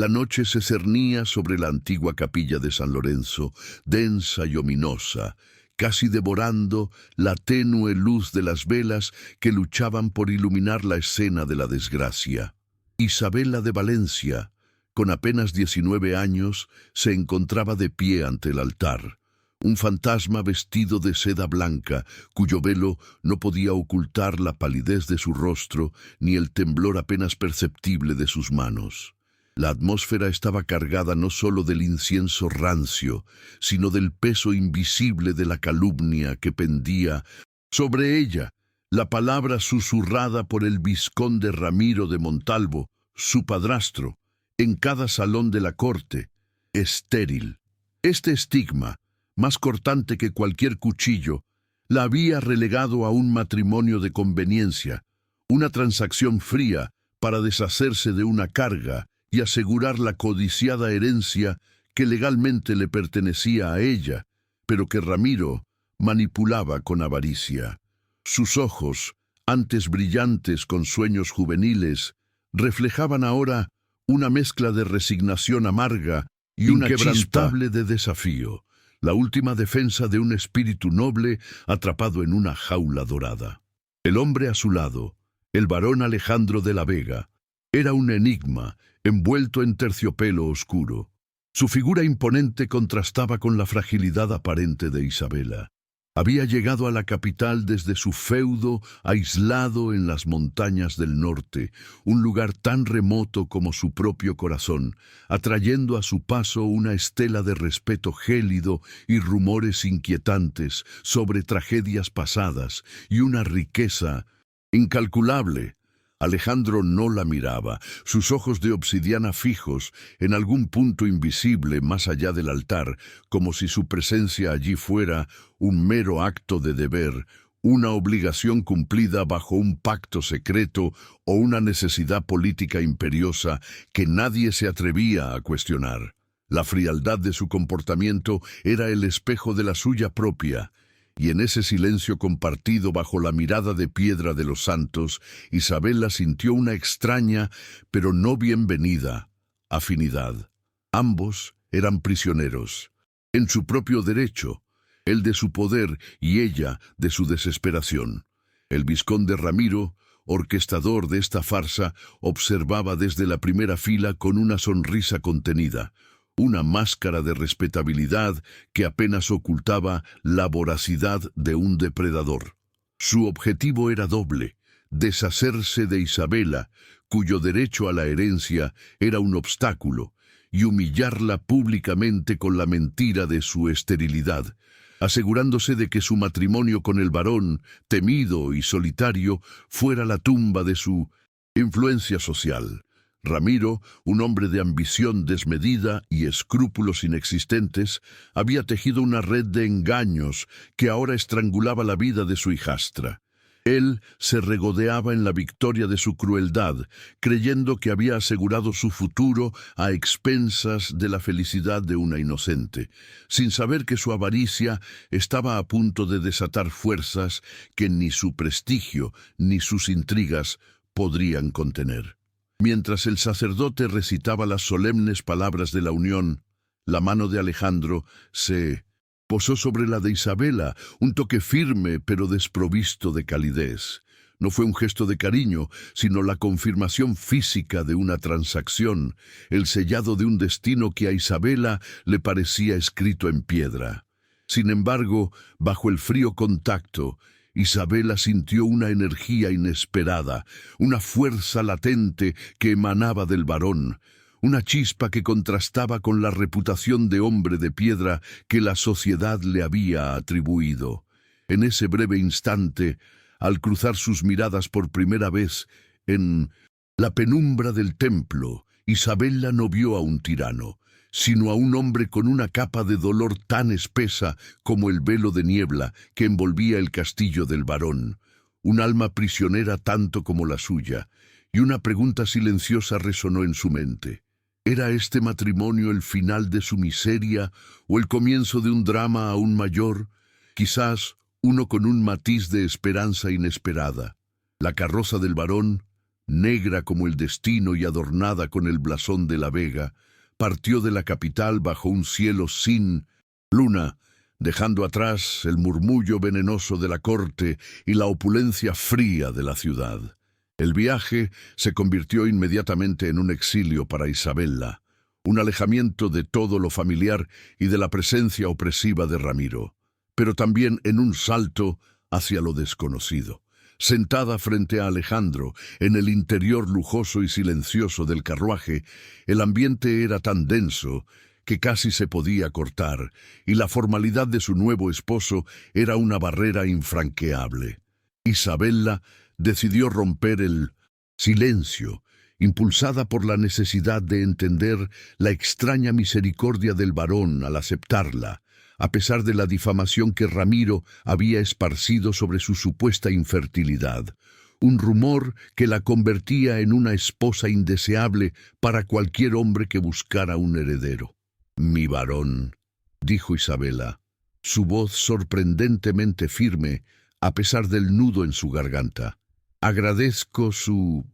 La noche se cernía sobre la antigua capilla de San Lorenzo, densa y ominosa, casi devorando la tenue luz de las velas que luchaban por iluminar la escena de la desgracia. Isabela de Valencia, con apenas 19 años, se encontraba de pie ante el altar, un fantasma vestido de seda blanca, cuyo velo no podía ocultar la palidez de su rostro ni el temblor apenas perceptible de sus manos. La atmósfera estaba cargada no solo del incienso rancio, sino del peso invisible de la calumnia que pendía sobre ella, la palabra susurrada por el vizconde Ramiro de Montalvo, su padrastro, en cada salón de la corte: estéril. Este estigma, más cortante que cualquier cuchillo, la había relegado a un matrimonio de conveniencia, una transacción fría para deshacerse de una carga y asegurar la codiciada herencia que legalmente le pertenecía a ella, pero que Ramiro manipulaba con avaricia. Sus ojos, antes brillantes con sueños juveniles, reflejaban ahora una mezcla de resignación amarga y una inquebrantable de desafío, la última defensa de un espíritu noble atrapado en una jaula dorada. El hombre a su lado, el varón Alejandro de la Vega, era un enigma envuelto en terciopelo oscuro. Su figura imponente contrastaba con la fragilidad aparente de Isabela. Había llegado a la capital desde su feudo aislado en las montañas del norte, un lugar tan remoto como su propio corazón, atrayendo a su paso una estela de respeto gélido y rumores inquietantes sobre tragedias pasadas y una riqueza incalculable. Alejandro no la miraba, sus ojos de obsidiana fijos en algún punto invisible más allá del altar, como si su presencia allí fuera un mero acto de deber, una obligación cumplida bajo un pacto secreto o una necesidad política imperiosa que nadie se atrevía a cuestionar. La frialdad de su comportamiento era el espejo de la suya propia, y en ese silencio compartido bajo la mirada de piedra de los santos, Isabela sintió una extraña, pero no bienvenida, afinidad. Ambos eran prisioneros, en su propio derecho, él de su poder y ella de su desesperación. El vizconde Ramiro, orquestador de esta farsa, observaba desde la primera fila con una sonrisa contenida, una máscara de respetabilidad que apenas ocultaba la voracidad de un depredador. Su objetivo era doble: deshacerse de Isabela, cuyo derecho a la herencia era un obstáculo, y humillarla públicamente con la mentira de su esterilidad, asegurándose de que su matrimonio con el varón, temido y solitario, fuera la tumba de su influencia social. Ramiro, un hombre de ambición desmedida y escrúpulos inexistentes, había tejido una red de engaños que ahora estrangulaba la vida de su hijastra. Él se regodeaba en la victoria de su crueldad, creyendo que había asegurado su futuro a expensas de la felicidad de una inocente, sin saber que su avaricia estaba a punto de desatar fuerzas que ni su prestigio ni sus intrigas podrían contener. Mientras el sacerdote recitaba las solemnes palabras de la unión, la mano de Alejandro se posó sobre la de Isabela, un toque firme pero desprovisto de calidez. No fue un gesto de cariño, sino la confirmación física de una transacción, el sellado de un destino que a Isabela le parecía escrito en piedra. Sin embargo, bajo el frío contacto, Isabela sintió una energía inesperada, una fuerza latente que emanaba del varón, una chispa que contrastaba con la reputación de hombre de piedra que la sociedad le había atribuido. En ese breve instante, al cruzar sus miradas por primera vez en la penumbra del templo, Isabela no vio a un tirano, sino a un hombre con una capa de dolor tan espesa como el velo de niebla que envolvía el castillo del varón, un alma prisionera tanto como la suya, y una pregunta silenciosa resonó en su mente. ¿Era este matrimonio el final de su miseria o el comienzo de un drama aún mayor? Quizás uno con un matiz de esperanza inesperada. La carroza del varón negra como el destino y adornada con el blasón de la Vega, partió de la capital bajo un cielo sin luna, dejando atrás el murmullo venenoso de la corte y la opulencia fría de la ciudad. El viaje se convirtió inmediatamente en un exilio para Isabela, un alejamiento de todo lo familiar y de la presencia opresiva de Ramiro, pero también en un salto hacia lo desconocido. Sentada frente a Alejandro, en el interior lujoso y silencioso del carruaje, el ambiente era tan denso que casi se podía cortar, y la formalidad de su nuevo esposo era una barrera infranqueable. Isabela decidió romper el silencio, impulsada por la necesidad de entender la extraña misericordia del varón al aceptarla, a pesar de la difamación que Ramiro había esparcido sobre su supuesta infertilidad, un rumor que la convertía en una esposa indeseable para cualquier hombre que buscara un heredero. «Mi varón», dijo Isabela, su voz sorprendentemente firme, a pesar del nudo en su garganta. «Agradezco su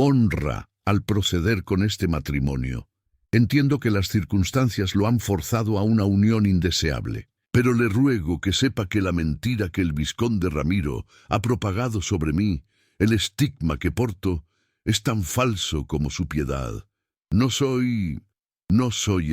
honra al proceder con este matrimonio. Entiendo que las circunstancias lo han forzado a una unión indeseable, pero le ruego que sepa que la mentira que el vizconde Ramiro ha propagado sobre mí, el estigma que porto, es tan falso como su piedad. No soy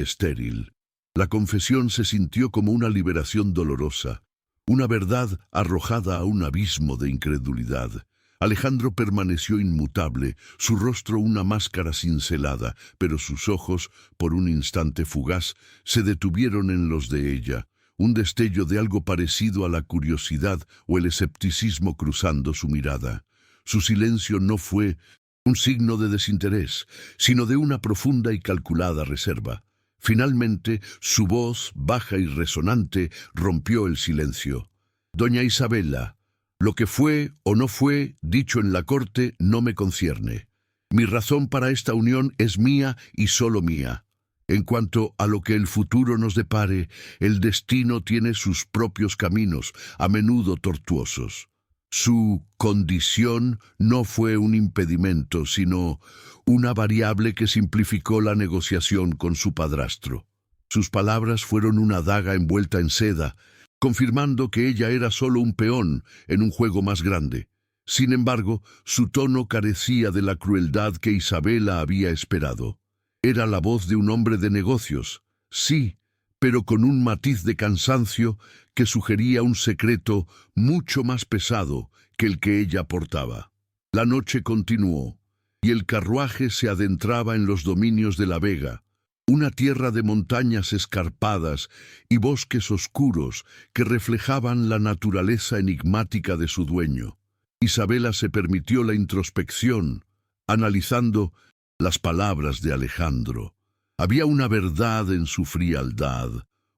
estéril». La confesión se sintió como una liberación dolorosa, una verdad arrojada a un abismo de incredulidad. Alejandro permaneció inmutable, su rostro una máscara cincelada, pero sus ojos, por un instante fugaz, se detuvieron en los de ella, un destello de algo parecido a la curiosidad o el escepticismo cruzando su mirada. Su silencio no fue un signo de desinterés, sino de una profunda y calculada reserva. Finalmente, su voz, baja y resonante, rompió el silencio. «Doña Isabela, lo que fue o no fue dicho en la corte no me concierne. Mi razón para esta unión es mía y solo mía. En cuanto a lo que el futuro nos depare, el destino tiene sus propios caminos, a menudo tortuosos. Su condición no fue un impedimento, sino una variable que simplificó la negociación con su padrastro». Sus palabras fueron una daga envuelta en seda, confirmando que ella era solo un peón en un juego más grande. Sin embargo, su tono carecía de la crueldad que Isabela había esperado. Era la voz de un hombre de negocios, sí, pero con un matiz de cansancio que sugería un secreto mucho más pesado que el que ella portaba. La noche continuó, y el carruaje se adentraba en los dominios de la Vega, una tierra de montañas escarpadas y bosques oscuros que reflejaban la naturaleza enigmática de su dueño. Isabela se permitió la introspección, analizando las palabras de Alejandro. Había una verdad en su frialdad,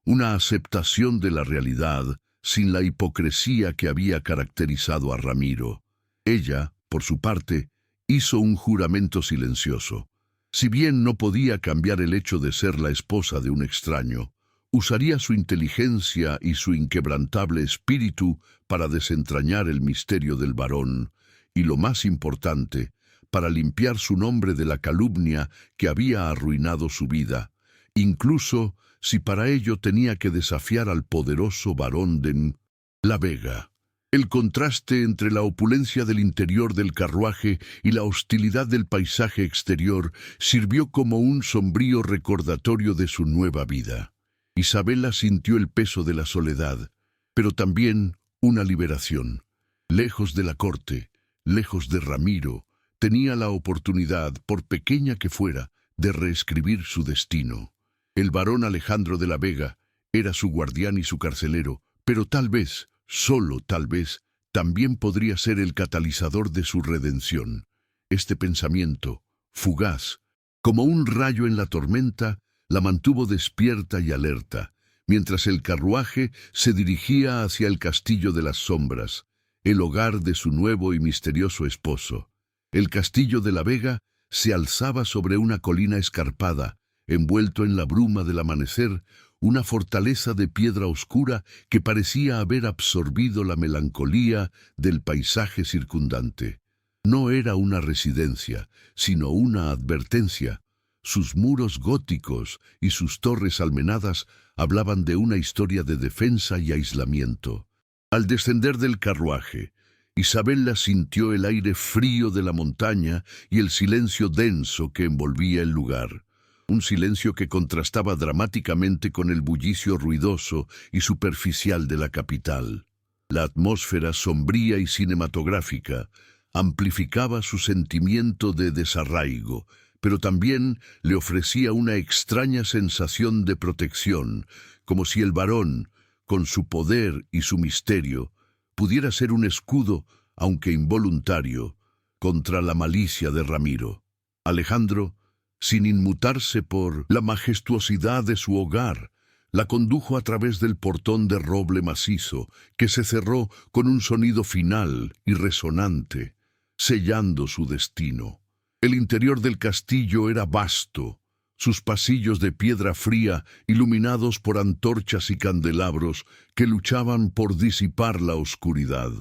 una aceptación de la realidad sin la hipocresía que había caracterizado a Ramiro. Ella, por su parte, hizo un juramento silencioso. Si bien no podía cambiar el hecho de ser la esposa de un extraño, usaría su inteligencia y su inquebrantable espíritu para desentrañar el misterio del varón, y lo más importante, para limpiar su nombre de la calumnia que había arruinado su vida, incluso si para ello tenía que desafiar al poderoso varón de la Vega. El contraste entre la opulencia del interior del carruaje y la hostilidad del paisaje exterior sirvió como un sombrío recordatorio de su nueva vida. Isabela sintió el peso de la soledad, pero también una liberación. Lejos de la corte, lejos de Ramiro, tenía la oportunidad, por pequeña que fuera, de reescribir su destino. El varón Alejandro de la Vega era su guardián y su carcelero, pero tal vez, solo tal vez, también podría ser el catalizador de su redención. Este pensamiento, fugaz, como un rayo en la tormenta, la mantuvo despierta y alerta, mientras el carruaje se dirigía hacia el castillo de las sombras, el hogar de su nuevo y misterioso esposo. El castillo de la Vega se alzaba sobre una colina escarpada, envuelto en la bruma del amanecer, una fortaleza de piedra oscura que parecía haber absorbido la melancolía del paisaje circundante. No era una residencia, sino una advertencia. Sus muros góticos y sus torres almenadas hablaban de una historia de defensa y aislamiento. Al descender del carruaje, Isabela sintió el aire frío de la montaña y el silencio denso que envolvía el lugar. Un silencio que contrastaba dramáticamente con el bullicio ruidoso y superficial de la capital. La atmósfera sombría y cinematográfica amplificaba su sentimiento de desarraigo, pero también le ofrecía una extraña sensación de protección, como si el varón, con su poder y su misterio, pudiera ser un escudo, aunque involuntario, contra la malicia de Ramiro. Alejandro, sin inmutarse por la majestuosidad de su hogar, la condujo a través del portón de roble macizo, que se cerró con un sonido final y resonante, sellando su destino. El interior del castillo era vasto, sus pasillos de piedra fría iluminados por antorchas y candelabros que luchaban por disipar la oscuridad.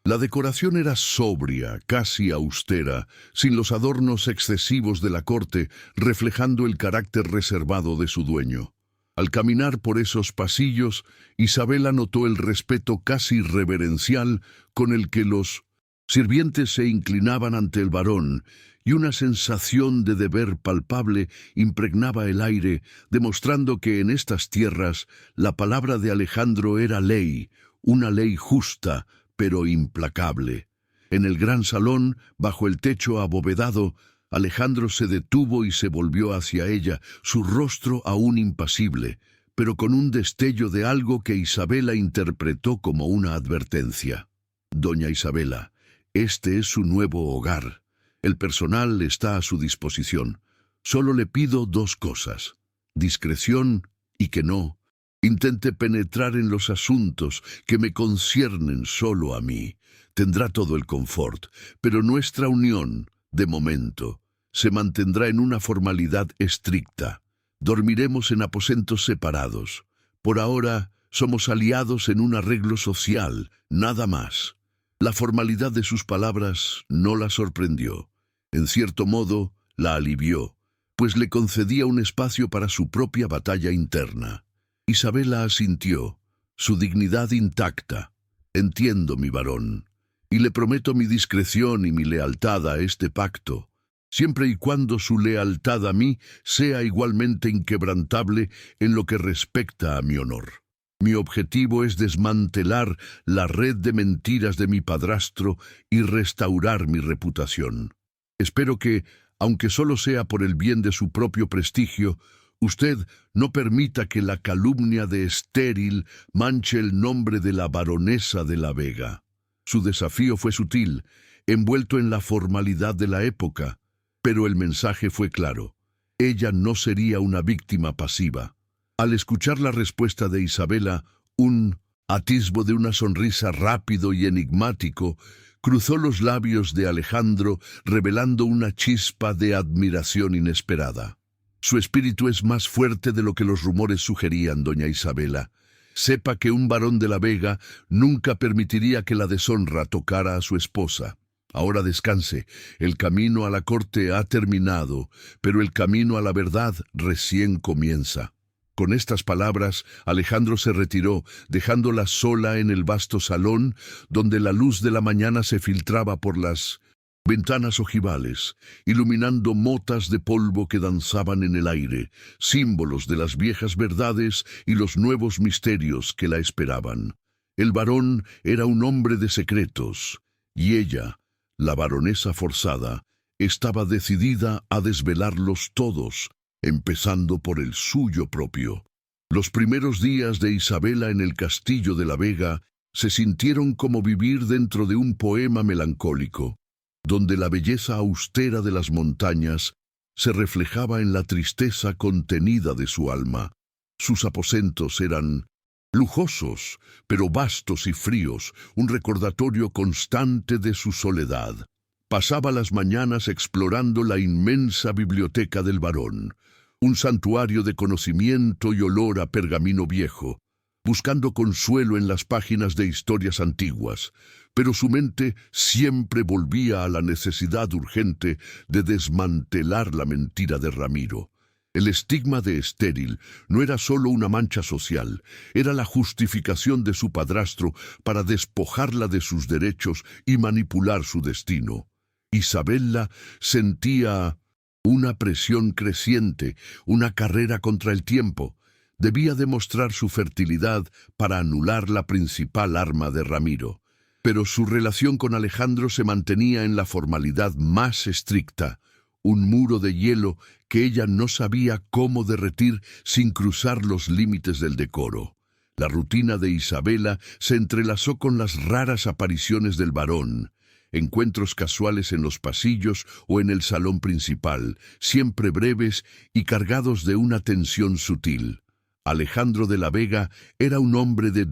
La decoración era sobria, casi austera, sin los adornos excesivos de la corte, reflejando el carácter reservado de su dueño. Al caminar por esos pasillos, Isabela notó el respeto casi reverencial con el que los sirvientes se inclinaban ante el varón, y una sensación de deber palpable impregnaba el aire, demostrando que en estas tierras la palabra de Alejandro era ley, una ley justa, pero implacable. En el gran salón, bajo el techo abovedado, Alejandro se detuvo y se volvió hacia ella, su rostro aún impasible, pero con un destello de algo que Isabela interpretó como una advertencia. Doña Isabela, este es su nuevo hogar. El personal está a su disposición. Solo le pido dos cosas: discreción y que no intente penetrar en los asuntos que me conciernen solo a mí. Tendrá todo el confort, pero nuestra unión, de momento, se mantendrá en una formalidad estricta. Dormiremos en aposentos separados. Por ahora, somos aliados en un arreglo social, nada más. La formalidad de sus palabras no la sorprendió. En cierto modo, la alivió, pues le concedía un espacio para su propia batalla interna. Isabela asintió, su dignidad intacta. Entiendo, mi varón, y le prometo mi discreción y mi lealtad a este pacto, siempre y cuando su lealtad a mí sea igualmente inquebrantable en lo que respecta a mi honor. Mi objetivo es desmantelar la red de mentiras de mi padrastro y restaurar mi reputación. Espero que, aunque solo sea por el bien de su propio prestigio, usted no permita que la calumnia de estéril manche el nombre de la baronesa de la Vega. Su desafío fue sutil, envuelto en la formalidad de la época, pero el mensaje fue claro. Ella no sería una víctima pasiva. Al escuchar la respuesta de Isabela, un atisbo de una sonrisa rápido y enigmático cruzó los labios de Alejandro, revelando una chispa de admiración inesperada. Su espíritu es más fuerte de lo que los rumores sugerían, doña Isabela. Sepa que un varón de la Vega nunca permitiría que la deshonra tocara a su esposa. Ahora descanse, el camino a la corte ha terminado, pero el camino a la verdad recién comienza. Con estas palabras, Alejandro se retiró, dejándola sola en el vasto salón, donde la luz de la mañana se filtraba por las ventanas ojivales, iluminando motas de polvo que danzaban en el aire, símbolos de las viejas verdades y los nuevos misterios que la esperaban. El varón era un hombre de secretos, y ella, la baronesa forzada, estaba decidida a desvelarlos todos, empezando por el suyo propio. Los primeros días de Isabela en el castillo de la Vega se sintieron como vivir dentro de un poema melancólico, donde la belleza austera de las montañas se reflejaba en la tristeza contenida de su alma. Sus aposentos eran lujosos, pero vastos y fríos, un recordatorio constante de su soledad. Pasaba las mañanas explorando la inmensa biblioteca del varón, un santuario de conocimiento y olor a pergamino viejo. buscando consuelo en las páginas de historias antiguas, pero su mente siempre volvía a la necesidad urgente de desmantelar la mentira de Ramiro. El estigma de estéril no era solo una mancha social, era la justificación de su padrastro para despojarla de sus derechos y manipular su destino. Isabella sentía una presión creciente, una carrera contra el tiempo. Debía demostrar su fertilidad para anular la principal arma de Ramiro. Pero su relación con Alejandro se mantenía en la formalidad más estricta, un muro de hielo que ella no sabía cómo derretir sin cruzar los límites del decoro. La rutina de Isabella se entrelazó con las raras apariciones del varón, encuentros casuales en los pasillos o en el salón principal, siempre breves y cargados de una tensión sutil. Alejandro de la Vega era un hombre de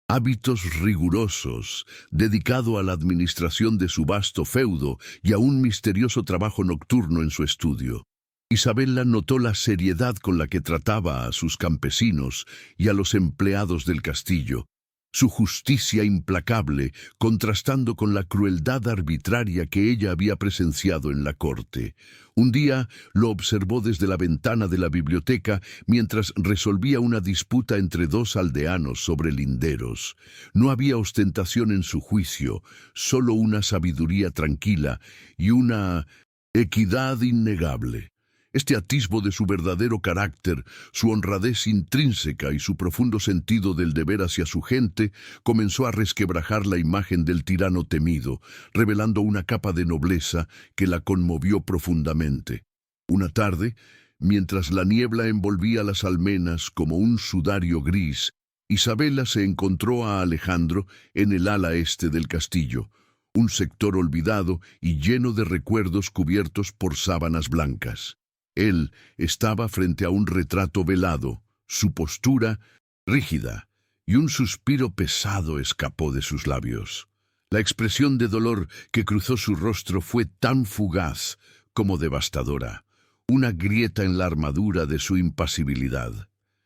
hábitos rigurosos, dedicado a la administración de su vasto feudo y a un misterioso trabajo nocturno en su estudio. Isabella notó la seriedad con la que trataba a sus campesinos y a los empleados del castillo, su justicia implacable contrastando con la crueldad arbitraria que ella había presenciado en la corte. Un día lo observó desde la ventana de la biblioteca mientras resolvía una disputa entre dos aldeanos sobre linderos. No había ostentación en su juicio, solo una sabiduría tranquila y una equidad innegable. Este atisbo de su verdadero carácter, su honradez intrínseca y su profundo sentido del deber hacia su gente, comenzó a resquebrajar la imagen del tirano temido, revelando una capa de nobleza que la conmovió profundamente. Una tarde, mientras la niebla envolvía las almenas como un sudario gris, Isabella se encontró a Alejandro en el ala este del castillo, un sector olvidado y lleno de recuerdos cubiertos por sábanas blancas. Él estaba frente a un retrato velado, su postura rígida, y un suspiro pesado escapó de sus labios. La expresión de dolor que cruzó su rostro fue tan fugaz como devastadora, una grieta en la armadura de su impasibilidad.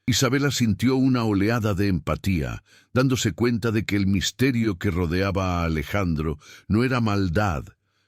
Isabella sintió una oleada de empatía, dándose cuenta de que el misterio que rodeaba a Alejandro no era maldad,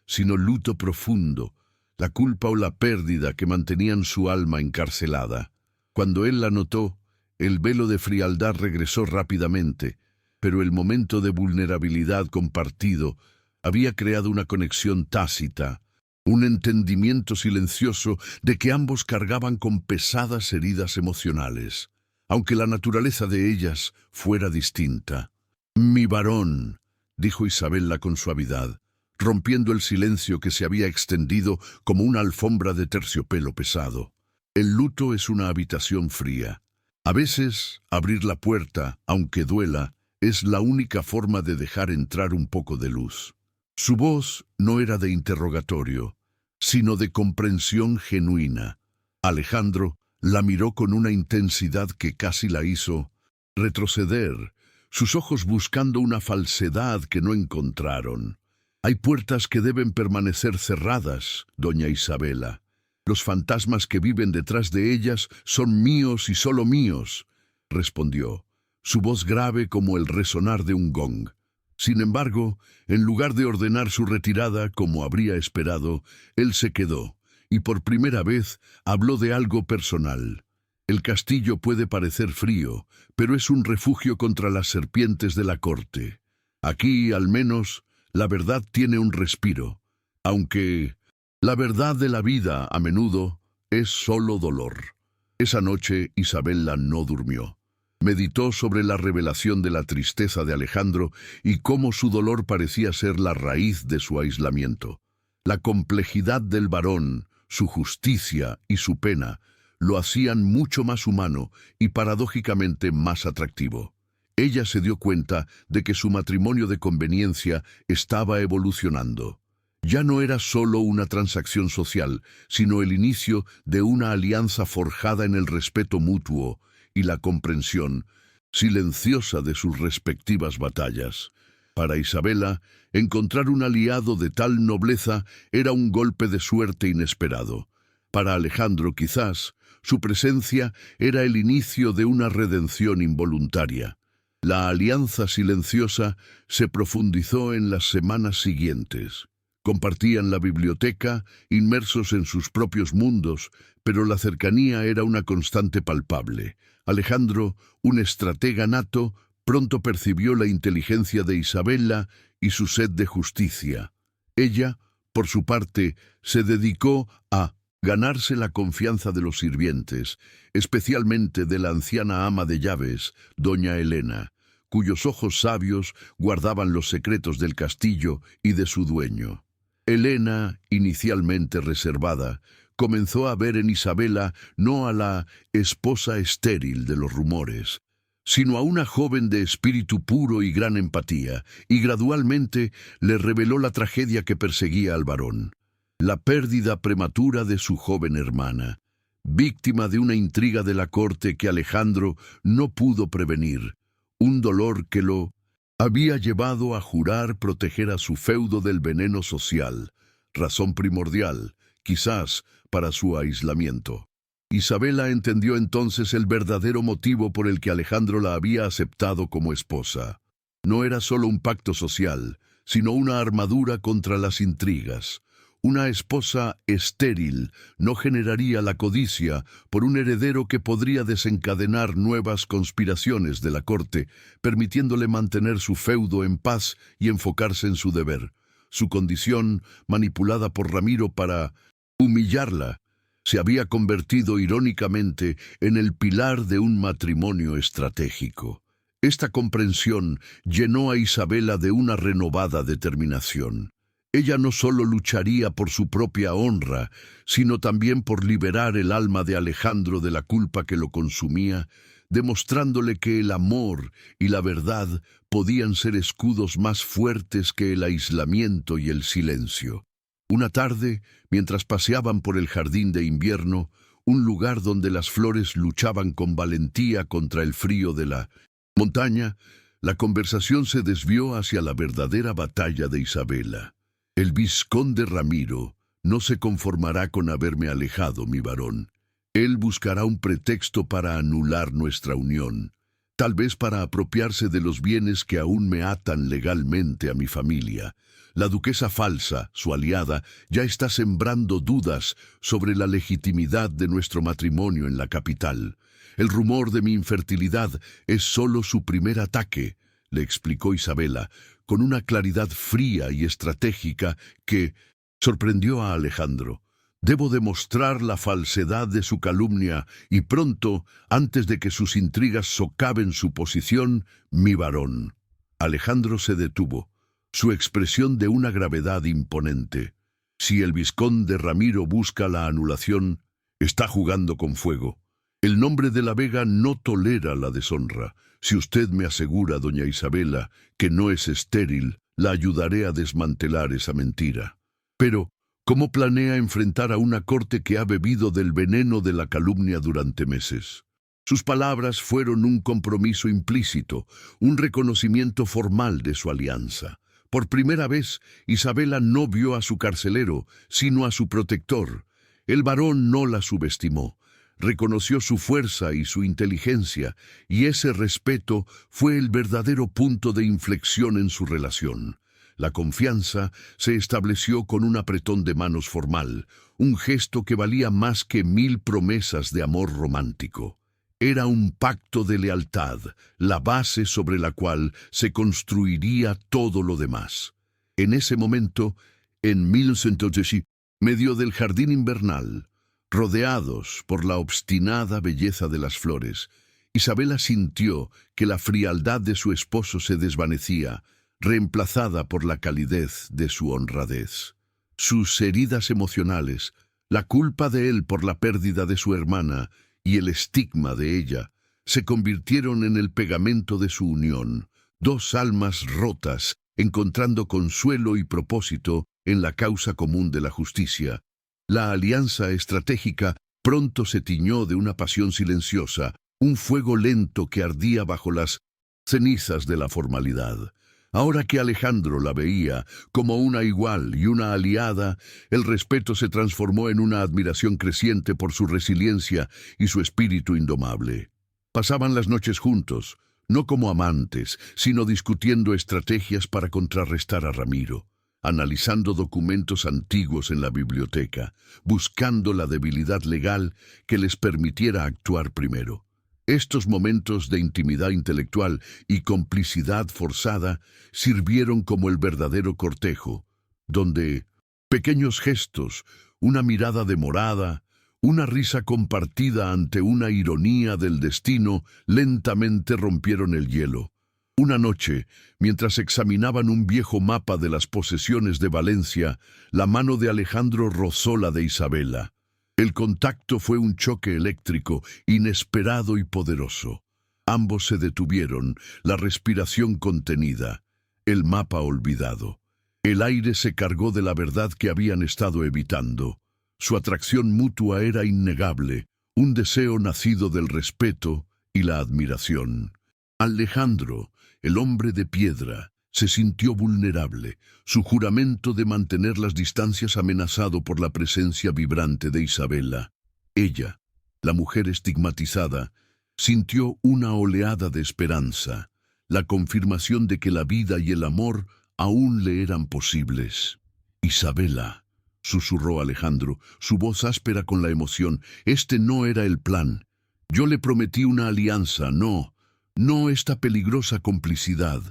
sino luto profundo, la culpa o la pérdida que mantenían su alma encarcelada. Cuando él la notó, el velo de frialdad regresó rápidamente, pero el momento de vulnerabilidad compartido había creado una conexión tácita, un entendimiento silencioso de que ambos cargaban con pesadas heridas emocionales, aunque la naturaleza de ellas fuera distinta. «Mi varón», dijo Isabella con suavidad, rompiendo el silencio que se había extendido como una alfombra de terciopelo pesado. El luto es una habitación fría. A veces, abrir la puerta, aunque duela, es la única forma de dejar entrar un poco de luz. Su voz no era de interrogatorio, sino de comprensión genuina. Alejandro la miró con una intensidad que casi la hizo retroceder, sus ojos buscando una falsedad que no encontraron. «Hay puertas que deben permanecer cerradas, doña Isabella. Los fantasmas que viven detrás de ellas son míos y solo míos», respondió, su voz grave como el resonar de un gong. Sin embargo, en lugar de ordenar su retirada como habría esperado, él se quedó, y por primera vez habló de algo personal. «El castillo puede parecer frío, pero es un refugio contra las serpientes de la corte. Aquí, al menos, la verdad tiene un respiro, aunque la verdad de la vida, a menudo, es solo dolor». Esa noche Isabella no durmió. Meditó sobre la revelación de la tristeza de Alejandro y cómo su dolor parecía ser la raíz de su aislamiento. La complejidad del varón, su justicia y su pena lo hacían mucho más humano y paradójicamente más atractivo. Ella se dio cuenta de que su matrimonio de conveniencia estaba evolucionando. Ya no era solo una transacción social, sino el inicio de una alianza forjada en el respeto mutuo y la comprensión silenciosa de sus respectivas batallas. Para Isabella, encontrar un aliado de tal nobleza era un golpe de suerte inesperado. Para Alejandro, quizás, su presencia era el inicio de una redención involuntaria. La alianza silenciosa se profundizó en las semanas siguientes. Compartían la biblioteca, inmersos en sus propios mundos, pero la cercanía era una constante palpable. Alejandro, un estratega nato, pronto percibió la inteligencia de Isabela y su sed de justicia. Ella, por su parte, se dedicó a ganarse la confianza de los sirvientes, especialmente de la anciana ama de llaves, doña Elena, cuyos ojos sabios guardaban los secretos del castillo y de su dueño. Elena, inicialmente reservada, comenzó a ver en Isabela no a la esposa estéril de los rumores, sino a una joven de espíritu puro y gran empatía, y gradualmente le reveló la tragedia que perseguía al varón: la pérdida prematura de su joven hermana, víctima de una intriga de la corte que Alejandro no pudo prevenir, un dolor que lo había llevado a jurar proteger a su feudo del veneno social, razón primordial, quizás, para su aislamiento. Isabela entendió entonces el verdadero motivo por el que Alejandro la había aceptado como esposa. No era solo un pacto social, sino una armadura contra las intrigas. Una esposa estéril no generaría la codicia por un heredero que podría desencadenar nuevas conspiraciones de la corte, permitiéndole mantener su feudo en paz y enfocarse en su deber. Su condición, manipulada por Ramiro para humillarla, se había convertido irónicamente en el pilar de un matrimonio estratégico. Esta comprensión llenó a Isabela de una renovada determinación. Ella no solo lucharía por su propia honra, sino también por liberar el alma de Alejandro de la culpa que lo consumía, demostrándole que el amor y la verdad podían ser escudos más fuertes que el aislamiento y el silencio. Una tarde, mientras paseaban por el jardín de invierno, un lugar donde las flores luchaban con valentía contra el frío de la montaña, la conversación se desvió hacia la verdadera batalla de Isabela. El vizconde Ramiro no se conformará con haberme alejado, mi varón. Él buscará un pretexto para anular nuestra unión, tal vez para apropiarse de los bienes que aún me atan legalmente a mi familia. La duquesa falsa, su aliada, ya está sembrando dudas sobre la legitimidad de nuestro matrimonio en la capital. El rumor de mi infertilidad es solo su primer ataque, le explicó Isabela, con una claridad fría y estratégica que sorprendió a Alejandro. Debo demostrar la falsedad de su calumnia y pronto, antes de que sus intrigas socaven su posición, mi varón. Alejandro se detuvo, su expresión de una gravedad imponente. Si el vizconde Ramiro busca la anulación, está jugando con fuego. El nombre de la Vega no tolera la deshonra. Si usted me asegura, doña Isabela, que no es estéril, la ayudaré a desmantelar esa mentira. Pero, ¿cómo planea enfrentar a una corte que ha bebido del veneno de la calumnia durante meses? Sus palabras fueron un compromiso implícito, un reconocimiento formal de su alianza. Por primera vez, Isabela no vio a su carcelero, sino a su protector. El varón no la subestimó. Reconoció su fuerza y su inteligencia, y ese respeto fue el verdadero punto de inflexión en su relación. La confianza se estableció con un apretón de manos formal, un gesto que valía más que 1000 promesas de amor romántico. Era un pacto de lealtad, la base sobre la cual se construiría todo lo demás. En ese momento, en 1100, medio del jardín invernal, rodeados por la obstinada belleza de las flores, Isabela sintió que la frialdad de su esposo se desvanecía, reemplazada por la calidez de su honradez. Sus heridas emocionales, la culpa de él por la pérdida de su hermana y el estigma de ella, se convirtieron en el pegamento de su unión, dos almas rotas, encontrando consuelo y propósito en la causa común de la justicia. La alianza estratégica pronto se tiñó de una pasión silenciosa, un fuego lento que ardía bajo las cenizas de la formalidad. Ahora que Alejandro la veía como una igual y una aliada, el respeto se transformó en una admiración creciente por su resiliencia y su espíritu indomable. Pasaban las noches juntos, no como amantes, sino discutiendo estrategias para contrarrestar a Ramiro, analizando documentos antiguos en la biblioteca, buscando la debilidad legal que les permitiera actuar primero. Estos momentos de intimidad intelectual y complicidad forzada sirvieron como el verdadero cortejo, donde pequeños gestos, una mirada demorada, una risa compartida ante una ironía del destino lentamente rompieron el hielo. Una noche, mientras examinaban un viejo mapa de las posesiones de Valencia, la mano de Alejandro rozó la de Isabela. El contacto fue un choque eléctrico, inesperado y poderoso. Ambos se detuvieron, la respiración contenida, el mapa olvidado. El aire se cargó de la verdad que habían estado evitando. Su atracción mutua era innegable, un deseo nacido del respeto y la admiración. Alejandro, el hombre de piedra, se sintió vulnerable, su juramento de mantener las distancias amenazado por la presencia vibrante de Isabela. Ella, la mujer estigmatizada, sintió una oleada de esperanza, la confirmación de que la vida y el amor aún le eran posibles. Isabela, susurró Alejandro, su voz áspera con la emoción, este no era el plan. Yo le prometí una alianza, no esta peligrosa complicidad.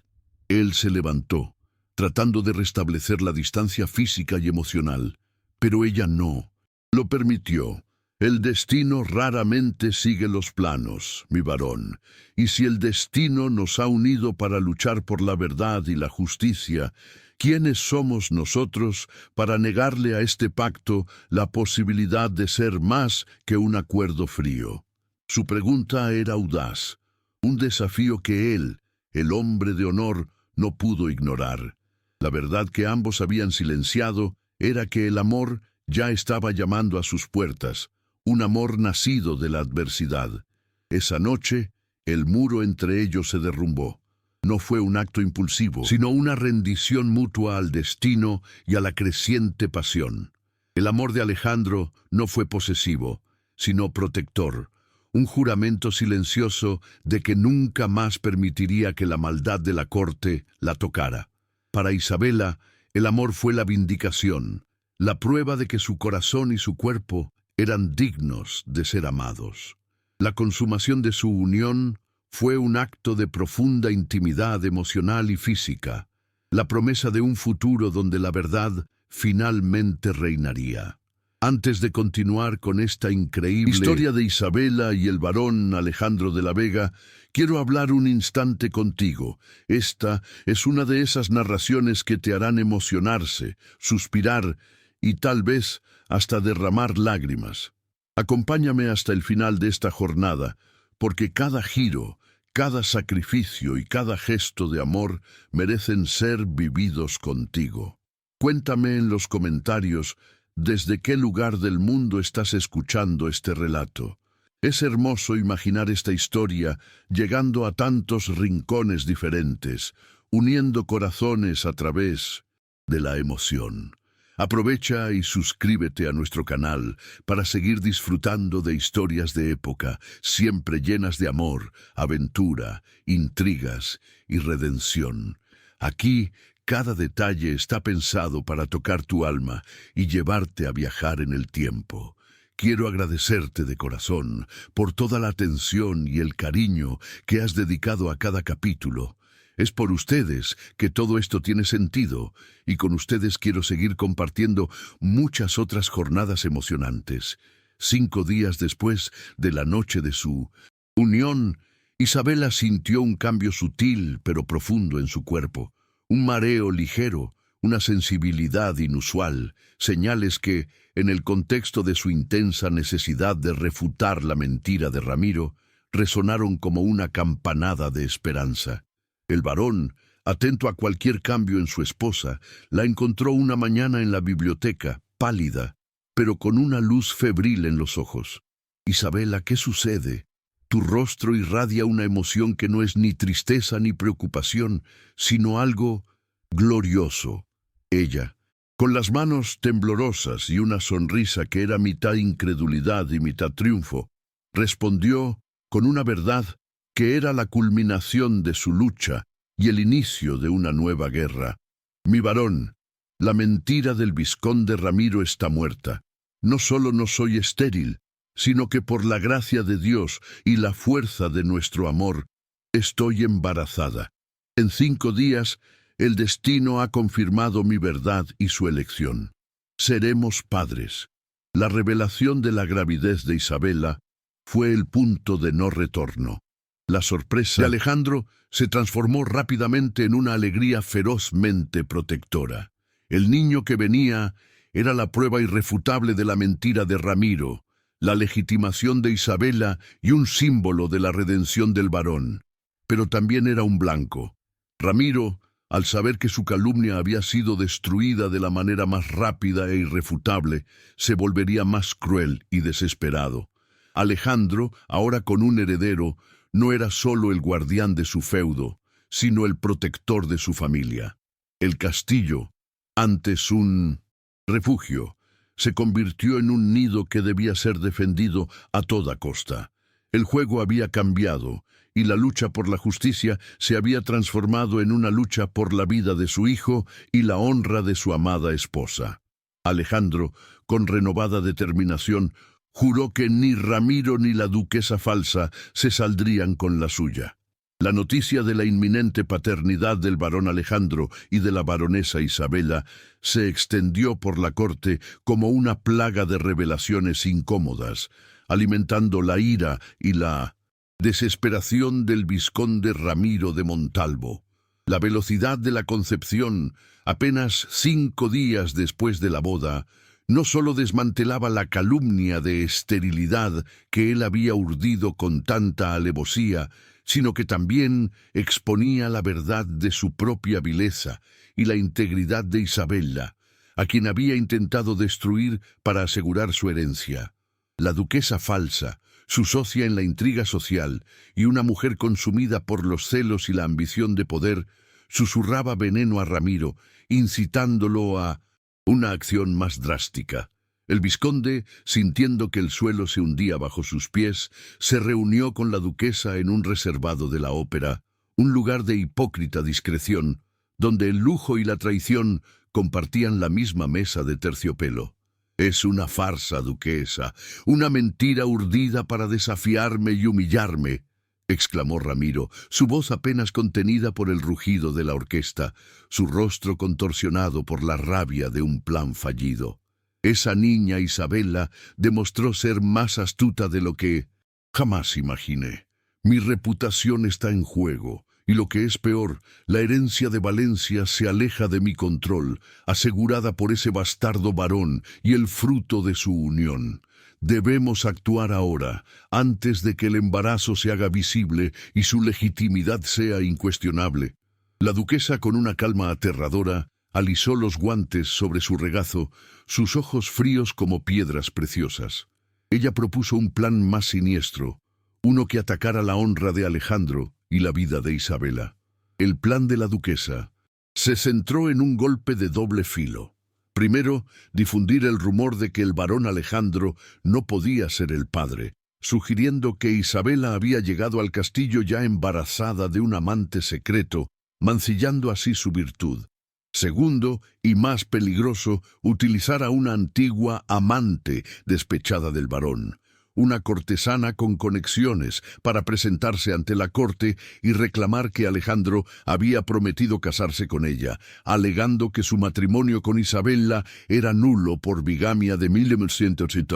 Él se levantó, tratando de restablecer la distancia física y emocional, pero ella no lo permitió. El destino raramente sigue los planos, mi varón, y si el destino nos ha unido para luchar por la verdad y la justicia, ¿quiénes somos nosotros para negarle a este pacto la posibilidad de ser más que un acuerdo frío? Su pregunta era audaz, un desafío que él, el hombre de honor, no pudo ignorar. La verdad que ambos habían silenciado era que el amor ya estaba llamando a sus puertas, un amor nacido de la adversidad. Esa noche, el muro entre ellos se derrumbó. No fue un acto impulsivo, sino una rendición mutua al destino y a la creciente pasión. El amor de Alejandro no fue posesivo, sino protector, un juramento silencioso de que nunca más permitiría que la maldad de la corte la tocara. Para Isabela, el amor fue la vindicación, la prueba de que su corazón y su cuerpo eran dignos de ser amados. La consumación de su unión fue un acto de profunda intimidad emocional y física, la promesa de un futuro donde la verdad finalmente reinaría. Antes de continuar con esta increíble historia de Isabela y el varón Alejandro de la Vega, quiero hablar un instante contigo. Esta es una de esas narraciones que te harán emocionarse, suspirar y tal vez hasta derramar lágrimas. Acompáñame hasta el final de esta jornada, porque cada giro, cada sacrificio y cada gesto de amor merecen ser vividos contigo. Cuéntame en los comentarios ¿desde qué lugar del mundo estás escuchando este relato? Es hermoso imaginar esta historia llegando a tantos rincones diferentes, uniendo corazones a través de la emoción. Aprovecha y suscríbete a nuestro canal para seguir disfrutando de historias de época, siempre llenas de amor, aventura, intrigas y redención. Aquí, cada detalle está pensado para tocar tu alma y llevarte a viajar en el tiempo. Quiero agradecerte de corazón por toda la atención y el cariño que has dedicado a cada capítulo. Es por ustedes que todo esto tiene sentido y con ustedes quiero seguir compartiendo muchas otras jornadas emocionantes. 5 días después de la noche de su unión, Isabela sintió un cambio sutil pero profundo en su cuerpo. Un mareo ligero, una sensibilidad inusual, señales que, en el contexto de su intensa necesidad de refutar la mentira de Ramiro, resonaron como una campanada de esperanza. El varón, atento a cualquier cambio en su esposa, la encontró una mañana en la biblioteca, pálida, pero con una luz febril en los ojos. «Isabela, ¿qué sucede?», Tu rostro irradia una emoción que no es ni tristeza ni preocupación, sino algo glorioso. Ella, con las manos temblorosas y una sonrisa que era mitad incredulidad y mitad triunfo, respondió con una verdad que era la culminación de su lucha y el inicio de una nueva guerra. Mi varón, la mentira del vizconde Ramiro está muerta. No solo no soy estéril, sino que por la gracia de Dios y la fuerza de nuestro amor, estoy embarazada. En 5 días, el destino ha confirmado mi verdad y su elección. Seremos padres. La revelación de la gravidez de Isabela fue el punto de no retorno. La sorpresa de Alejandro se transformó rápidamente en una alegría ferozmente protectora. El niño que venía era la prueba irrefutable de la mentira de Ramiro, la legitimación de Isabela y un símbolo de la redención del varón. Pero también era un blanco. Ramiro, al saber que su calumnia había sido destruida de la manera más rápida e irrefutable, se volvería más cruel y desesperado. Alejandro, ahora con un heredero, no era solo el guardián de su feudo, sino el protector de su familia. El castillo, antes un refugio, se convirtió en un nido que debía ser defendido a toda costa. El juego había cambiado, y la lucha por la justicia se había transformado en una lucha por la vida de su hijo y la honra de su amada esposa. Alejandro, con renovada determinación, juró que ni Ramiro ni la duquesa falsa se saldrían con la suya. La noticia de la inminente paternidad del varón Alejandro y de la baronesa Isabela se extendió por la corte como una plaga de revelaciones incómodas, alimentando la ira y la desesperación del vizconde Ramiro de Montalvo. La velocidad de la concepción, apenas 5 días después de la boda, no solo desmantelaba la calumnia de esterilidad que él había urdido con tanta alevosía, sino que también exponía la verdad de su propia vileza y la integridad de Isabela, a quien había intentado destruir para asegurar su herencia. La duquesa falsa, su socia en la intriga social y una mujer consumida por los celos y la ambición de poder, susurraba veneno a Ramiro, incitándolo a una acción más drástica. El vizconde, sintiendo que el suelo se hundía bajo sus pies, se reunió con la duquesa en un reservado de la ópera, un lugar de hipócrita discreción, donde el lujo y la traición compartían la misma mesa de terciopelo. «Es una farsa, duquesa, una mentira urdida para desafiarme y humillarme», exclamó Ramiro, su voz apenas contenida por el rugido de la orquesta, su rostro contorsionado por la rabia de un plan fallido. Esa niña Isabela demostró ser más astuta de lo que jamás imaginé. Mi reputación está en juego, y lo que es peor, la herencia de Valencia se aleja de mi control, asegurada por ese bastardo varón y el fruto de su unión. Debemos actuar ahora, antes de que el embarazo se haga visible y su legitimidad sea incuestionable. La duquesa, con una calma aterradora, alisó los guantes sobre su regazo, sus ojos fríos como piedras preciosas. Ella propuso un plan más siniestro, uno que atacara la honra de Alejandro y la vida de Isabela. El plan de la duquesa se centró en un golpe de doble filo. Primero, difundir el rumor de que el varón Alejandro no podía ser el padre, sugiriendo que Isabela había llegado al castillo ya embarazada de un amante secreto, mancillando así su virtud. Segundo, y más peligroso, utilizar a una antigua amante despechada del varón, una cortesana con conexiones, para presentarse ante la corte y reclamar que Alejandro había prometido casarse con ella, alegando que su matrimonio con Isabela era nulo por bigamia de 1980.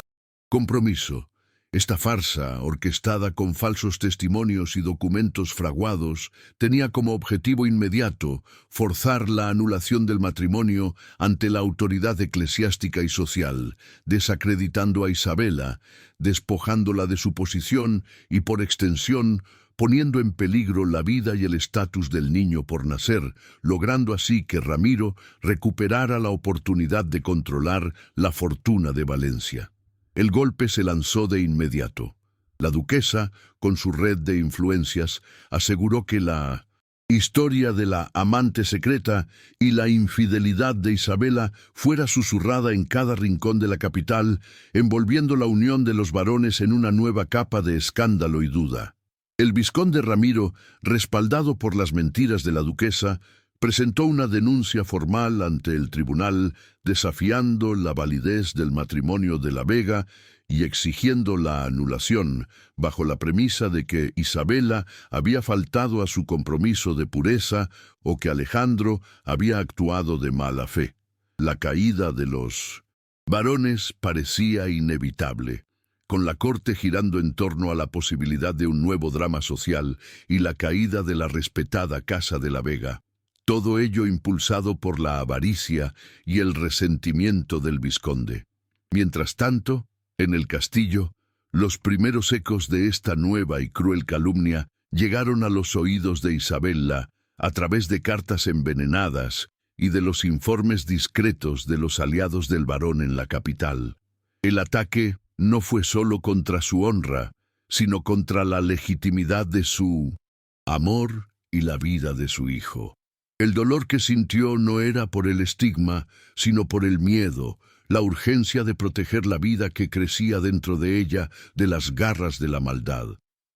Compromiso. Esta farsa, orquestada con falsos testimonios y documentos fraguados, tenía como objetivo inmediato forzar la anulación del matrimonio ante la autoridad eclesiástica y social, desacreditando a Isabela, despojándola de su posición y, por extensión, poniendo en peligro la vida y el estatus del niño por nacer, logrando así que Ramiro recuperara la oportunidad de controlar la fortuna de Valencia. El golpe se lanzó de inmediato. La duquesa, con su red de influencias, aseguró que la historia de la amante secreta y la infidelidad de Isabela fuera susurrada en cada rincón de la capital, envolviendo la unión de los varones en una nueva capa de escándalo y duda. El vizconde Ramiro, respaldado por las mentiras de la duquesa, presentó una denuncia formal ante el tribunal, desafiando la validez del matrimonio de la Vega y exigiendo la anulación, bajo la premisa de que Isabela había faltado a su compromiso de pureza o que Alejandro había actuado de mala fe. La caída de los varones parecía inevitable, con la corte girando en torno a la posibilidad de un nuevo drama social y la caída de la respetada Casa de la Vega. Todo ello impulsado por la avaricia y el resentimiento del vizconde. Mientras tanto, en el castillo, los primeros ecos de esta nueva y cruel calumnia llegaron a los oídos de Isabela a través de cartas envenenadas y de los informes discretos de los aliados del varón en la capital. El ataque no fue solo contra su honra, sino contra la legitimidad de su amor y la vida de su hijo. El dolor que sintió no era por el estigma, sino por el miedo, la urgencia de proteger la vida que crecía dentro de ella de las garras de la maldad.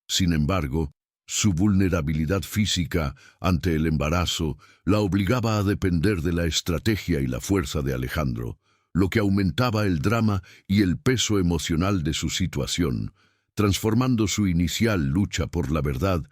Sin embargo, su vulnerabilidad física ante el embarazo la obligaba a depender de la estrategia y la fuerza de Alejandro, lo que aumentaba el drama y el peso emocional de su situación, transformando su inicial lucha por la verdad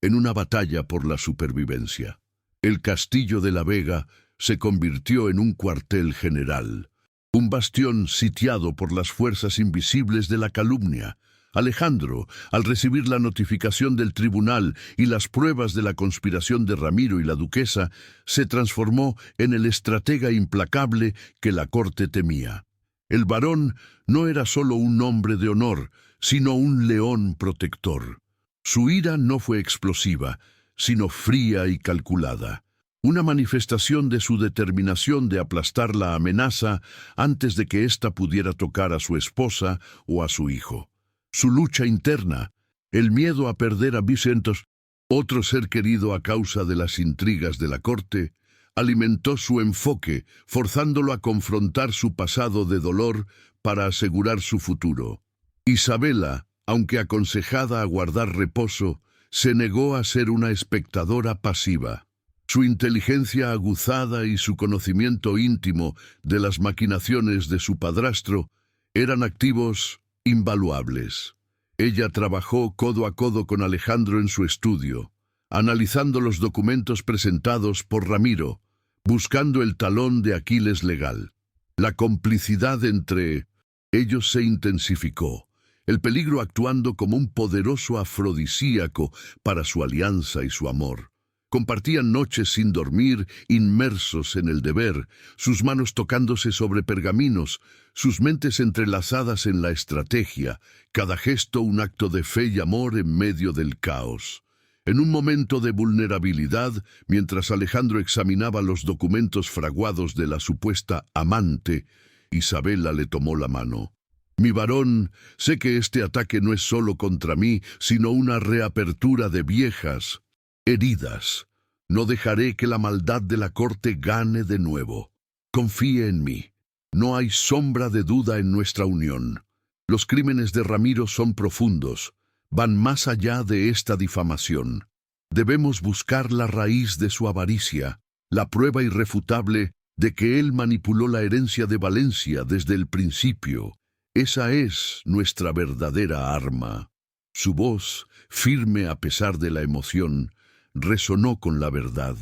en una batalla por la supervivencia. El castillo de la Vega se convirtió en un cuartel general, un bastión sitiado por las fuerzas invisibles de la calumnia. Alejandro, al recibir la notificación del tribunal y las pruebas de la conspiración de Ramiro y la duquesa, se transformó en el estratega implacable que la corte temía. El varón no era solo un hombre de honor, sino un león protector. Su ira no fue explosiva, sino fría y calculada, una manifestación de su determinación de aplastar la amenaza antes de que ésta pudiera tocar a su esposa o a su hijo. Su lucha interna, el miedo a perder a Vicentos, otro ser querido a causa de las intrigas de la corte, alimentó su enfoque, forzándolo a confrontar su pasado de dolor para asegurar su futuro. Isabela, aunque aconsejada a guardar reposo, se negó a ser una espectadora pasiva. Su inteligencia aguzada y su conocimiento íntimo de las maquinaciones de su padrastro eran activos invaluables. Ella trabajó codo a codo con Alejandro en su estudio, analizando los documentos presentados por Ramiro, buscando el talón de Aquiles legal. La complicidad entre ellos se intensificó, el peligro actuando como un poderoso afrodisíaco para su alianza y su amor. Compartían noches sin dormir, inmersos en el deber, sus manos tocándose sobre pergaminos, sus mentes entrelazadas en la estrategia, cada gesto un acto de fe y amor en medio del caos. En un momento de vulnerabilidad, mientras Alejandro examinaba los documentos fraguados de la supuesta amante, Isabela le tomó la mano. «Mi varón, sé que este ataque no es solo contra mí, sino una reapertura de viejas heridas. No dejaré que la maldad de la corte gane de nuevo. Confíe en mí. No hay sombra de duda en nuestra unión. Los crímenes de Ramiro son profundos, van más allá de esta difamación. Debemos buscar la raíz de su avaricia, la prueba irrefutable de que él manipuló la herencia de Valencia desde el principio. Esa es nuestra verdadera arma». Su voz, firme a pesar de la emoción, resonó con la verdad.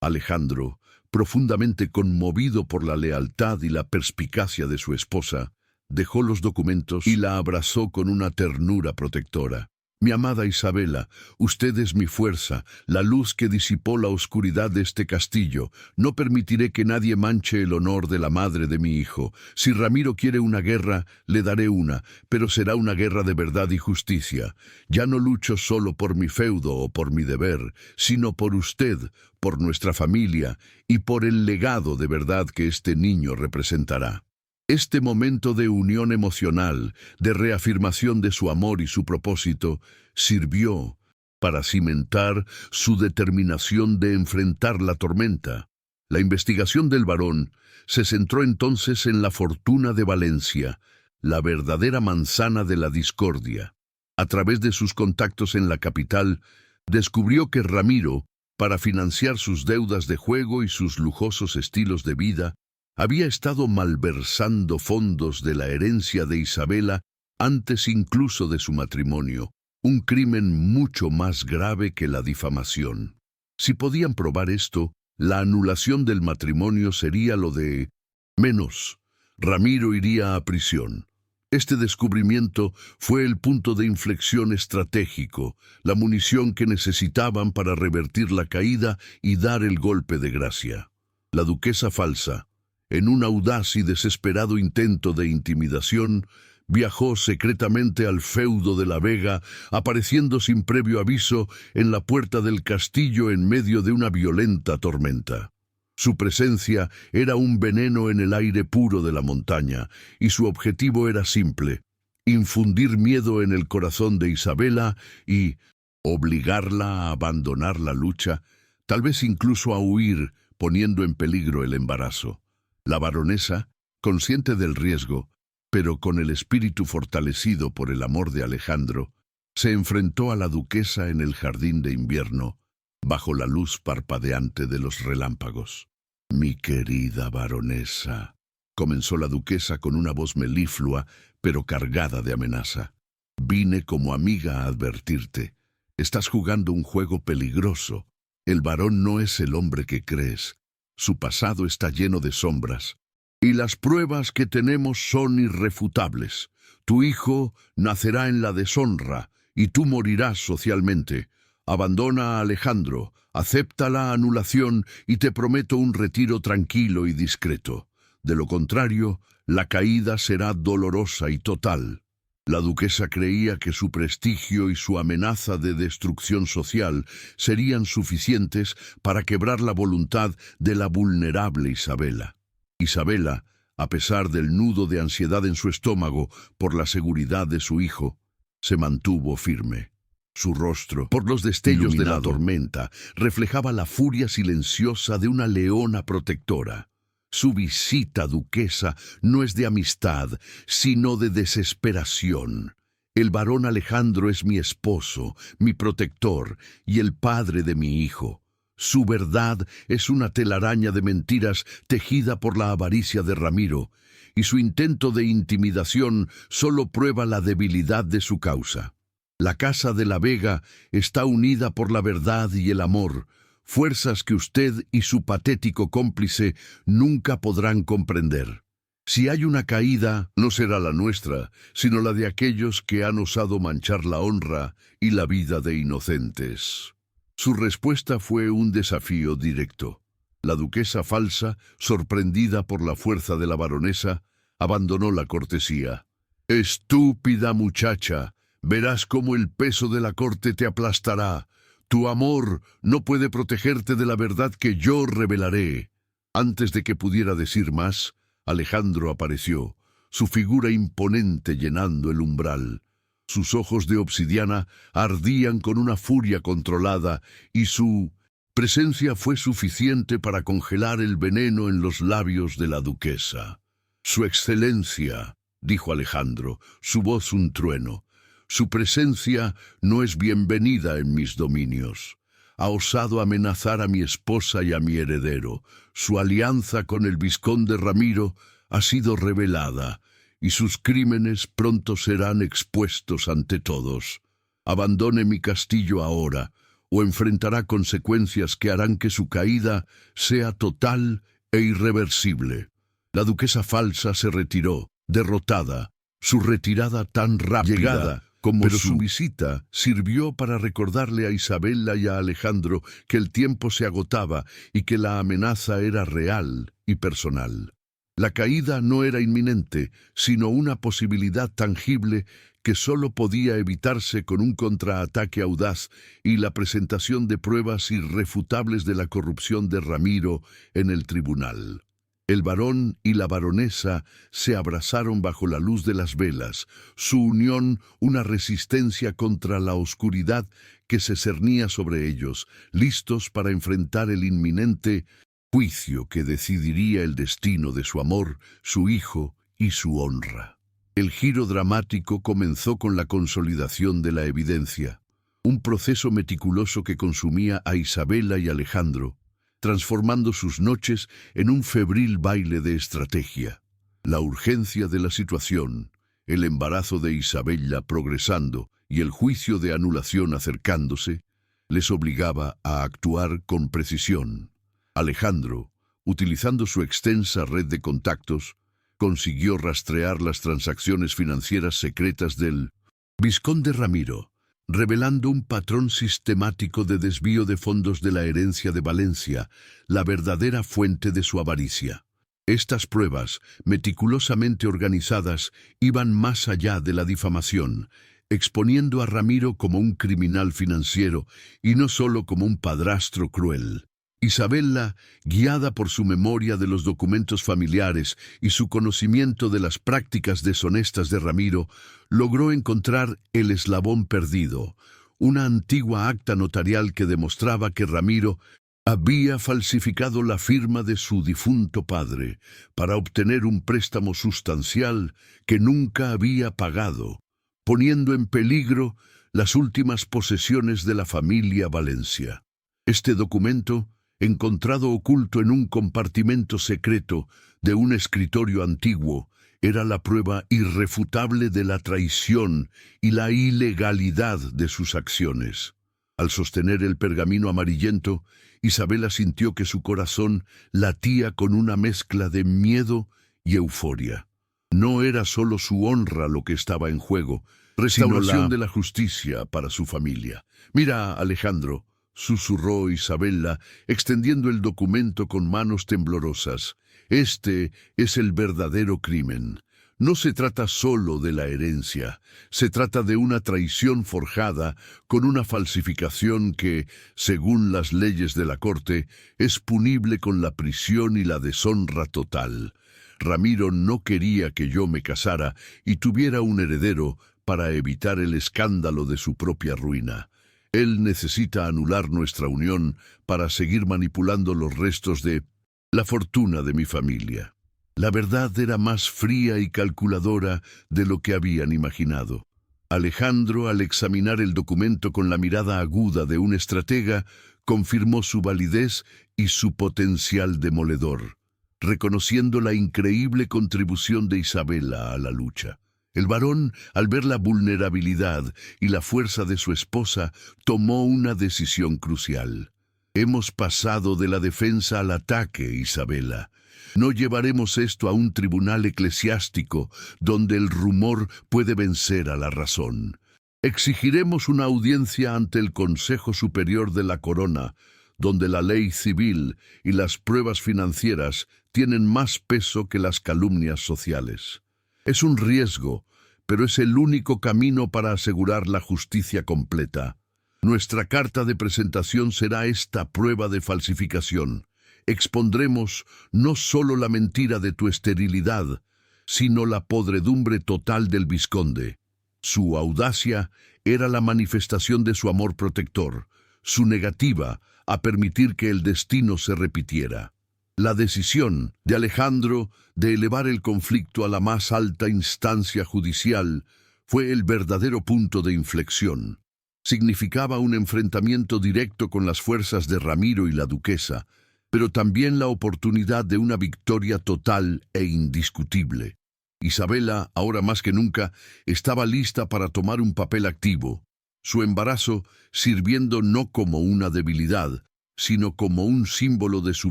Alejandro, profundamente conmovido por la lealtad y la perspicacia de su esposa, dejó los documentos y la abrazó con una ternura protectora. «Mi amada Isabela, usted es mi fuerza, la luz que disipó la oscuridad de este castillo. No permitiré que nadie manche el honor de la madre de mi hijo. Si Ramiro quiere una guerra, le daré una, pero será una guerra de verdad y justicia. Ya no lucho solo por mi feudo o por mi deber, sino por usted, por nuestra familia y por el legado de verdad que este niño representará». Este momento de unión emocional, de reafirmación de su amor y su propósito, sirvió para cimentar su determinación de enfrentar la tormenta. La investigación del varón se centró entonces en la fortuna de Valencia, la verdadera manzana de la discordia. A través de sus contactos en la capital, descubrió que Ramiro, para financiar sus deudas de juego y sus lujosos estilos de vida, había estado malversando fondos de la herencia de Isabela antes incluso de su matrimonio, un crimen mucho más grave que la difamación. Si podían probar esto, la anulación del matrimonio sería lo de menos. Ramiro iría a prisión. Este descubrimiento fue el punto de inflexión estratégico, la munición que necesitaban para revertir la caída y dar el golpe de gracia. La duquesa falsa, en un audaz y desesperado intento de intimidación, viajó secretamente al feudo de la Vega, apareciendo sin previo aviso en la puerta del castillo en medio de una violenta tormenta. Su presencia era un veneno en el aire puro de la montaña, y su objetivo era simple: infundir miedo en el corazón de Isabela y obligarla a abandonar la lucha, tal vez incluso a huir, poniendo en peligro el embarazo. La baronesa, consciente del riesgo, pero con el espíritu fortalecido por el amor de Alejandro, se enfrentó a la duquesa en el jardín de invierno, bajo la luz parpadeante de los relámpagos. «Mi querida baronesa», comenzó la duquesa con una voz meliflua, pero cargada de amenaza. «Vine como amiga a advertirte. Estás jugando un juego peligroso. El varón no es el hombre que crees. Su pasado está lleno de sombras. Y las pruebas que tenemos son irrefutables. Tu hijo nacerá en la deshonra, y tú morirás socialmente. Abandona a Alejandro, acepta la anulación y te prometo un retiro tranquilo y discreto. De lo contrario, la caída será dolorosa y total». La duquesa creía que su prestigio y su amenaza de destrucción social serían suficientes para quebrar la voluntad de la vulnerable Isabela. Isabela, a pesar del nudo de ansiedad en su estómago por la seguridad de su hijo, se mantuvo firme. Su rostro, por los destellos de la tormenta, reflejaba la furia silenciosa de una leona protectora. Su visita, duquesa, no es de amistad, sino de desesperación. El varón Alejandro es mi esposo, mi protector y el padre de mi hijo. Su verdad es una telaraña de mentiras tejida por la avaricia de Ramiro, y su intento de intimidación solo prueba la debilidad de su causa. La casa de la Vega está unida por la verdad y el amor, fuerzas que usted y su patético cómplice nunca podrán comprender. Si hay una caída, no será la nuestra, sino la de aquellos que han osado manchar la honra y la vida de inocentes. Su respuesta fue un desafío directo. La duquesa falsa, sorprendida por la fuerza de la baronesa, abandonó la cortesía. «Estúpida muchacha, verás cómo el peso de la corte te aplastará. Tu amor no puede protegerte de la verdad que yo revelaré». Antes de que pudiera decir más, Alejandro apareció, su figura imponente llenando el umbral. Sus ojos de obsidiana ardían con una furia controlada y su presencia fue suficiente para congelar el veneno en los labios de la duquesa. «Su excelencia», dijo Alejandro, su voz un trueno, «su presencia no es bienvenida en mis dominios. Ha osado amenazar a mi esposa y a mi heredero. Su alianza con el vizconde Ramiro ha sido revelada, y sus crímenes pronto serán expuestos ante todos. Abandone mi castillo ahora, o enfrentará consecuencias que harán que su caída sea total e irreversible». La duquesa falsa se retiró, derrotada, su retirada tan rápida como su visita sirvió para recordarle a Isabela y a Alejandro que el tiempo se agotaba y que la amenaza era real y personal. La caída no era inminente, sino una posibilidad tangible que solo podía evitarse con un contraataque audaz y la presentación de pruebas irrefutables de la corrupción de Ramiro en el tribunal. El varón y la baronesa se abrazaron bajo la luz de las velas, su unión una resistencia contra la oscuridad que se cernía sobre ellos, listos para enfrentar el inminente juicio que decidiría el destino de su amor, su hijo y su honra. El giro dramático comenzó con la consolidación de la evidencia, un proceso meticuloso que consumía a Isabela y Alejandro, transformando sus noches en un febril baile de estrategia. La urgencia de la situación, el embarazo de Isabella progresando y el juicio de anulación acercándose, les obligaba a actuar con precisión. Alejandro, utilizando su extensa red de contactos, consiguió rastrear las transacciones financieras secretas del vizconde Ramiro, revelando un patrón sistemático de desvío de fondos de la herencia de Valencia, la verdadera fuente de su avaricia. Estas pruebas, meticulosamente organizadas, iban más allá de la difamación, exponiendo a Ramiro como un criminal financiero y no solo como un padrastro cruel. Isabella, guiada por su memoria de los documentos familiares y su conocimiento de las prácticas deshonestas de Ramiro, logró encontrar el eslabón perdido, una antigua acta notarial que demostraba que Ramiro había falsificado la firma de su difunto padre para obtener un préstamo sustancial que nunca había pagado, poniendo en peligro las últimas posesiones de la familia Valencia. Este documento, encontrado oculto en un compartimento secreto de un escritorio antiguo, era la prueba irrefutable de la traición y la ilegalidad de sus acciones. Al sostener el pergamino amarillento, Isabella sintió que su corazón latía con una mezcla de miedo y euforia. No era solo su honra lo que estaba en juego, restauración de la justicia para su familia. «Mira, Alejandro», susurró Isabella, extendiendo el documento con manos temblorosas. «Este es el verdadero crimen. No se trata solo de la herencia, se trata de una traición forjada con una falsificación que, según las leyes de la corte, es punible con la prisión y la deshonra total. Ramiro no quería que yo me casara y tuviera un heredero para evitar el escándalo de su propia ruina. Él necesita anular nuestra unión para seguir manipulando los restos de la fortuna de mi familia». La verdad era más fría y calculadora de lo que habían imaginado. Alejandro, al examinar el documento con la mirada aguda de un estratega, confirmó su validez y su potencial demoledor, reconociendo la increíble contribución de Isabella a la lucha. El varón, al ver la vulnerabilidad y la fuerza de su esposa, tomó una decisión crucial. «Hemos pasado de la defensa al ataque, Isabella. No llevaremos esto a un tribunal eclesiástico donde el rumor puede vencer a la razón. Exigiremos una audiencia ante el Consejo Superior de la Corona, donde la ley civil y las pruebas financieras tienen más peso que las calumnias sociales. Es un riesgo, pero es el único camino para asegurar la justicia completa. Nuestra carta de presentación será esta prueba de falsificación. Expondremos no solo la mentira de tu esterilidad, sino la podredumbre total del vizconde. Su audacia era la manifestación de su amor protector, su negativa a permitir que el destino se repitiera. La decisión de Alejandro de elevar el conflicto a la más alta instancia judicial fue el verdadero punto de inflexión. Significaba un enfrentamiento directo con las fuerzas de Ramiro y la duquesa, pero también la oportunidad de una victoria total e indiscutible. Isabella, ahora más que nunca, estaba lista para tomar un papel activo, su embarazo sirviendo no como una debilidad, sino como un símbolo de su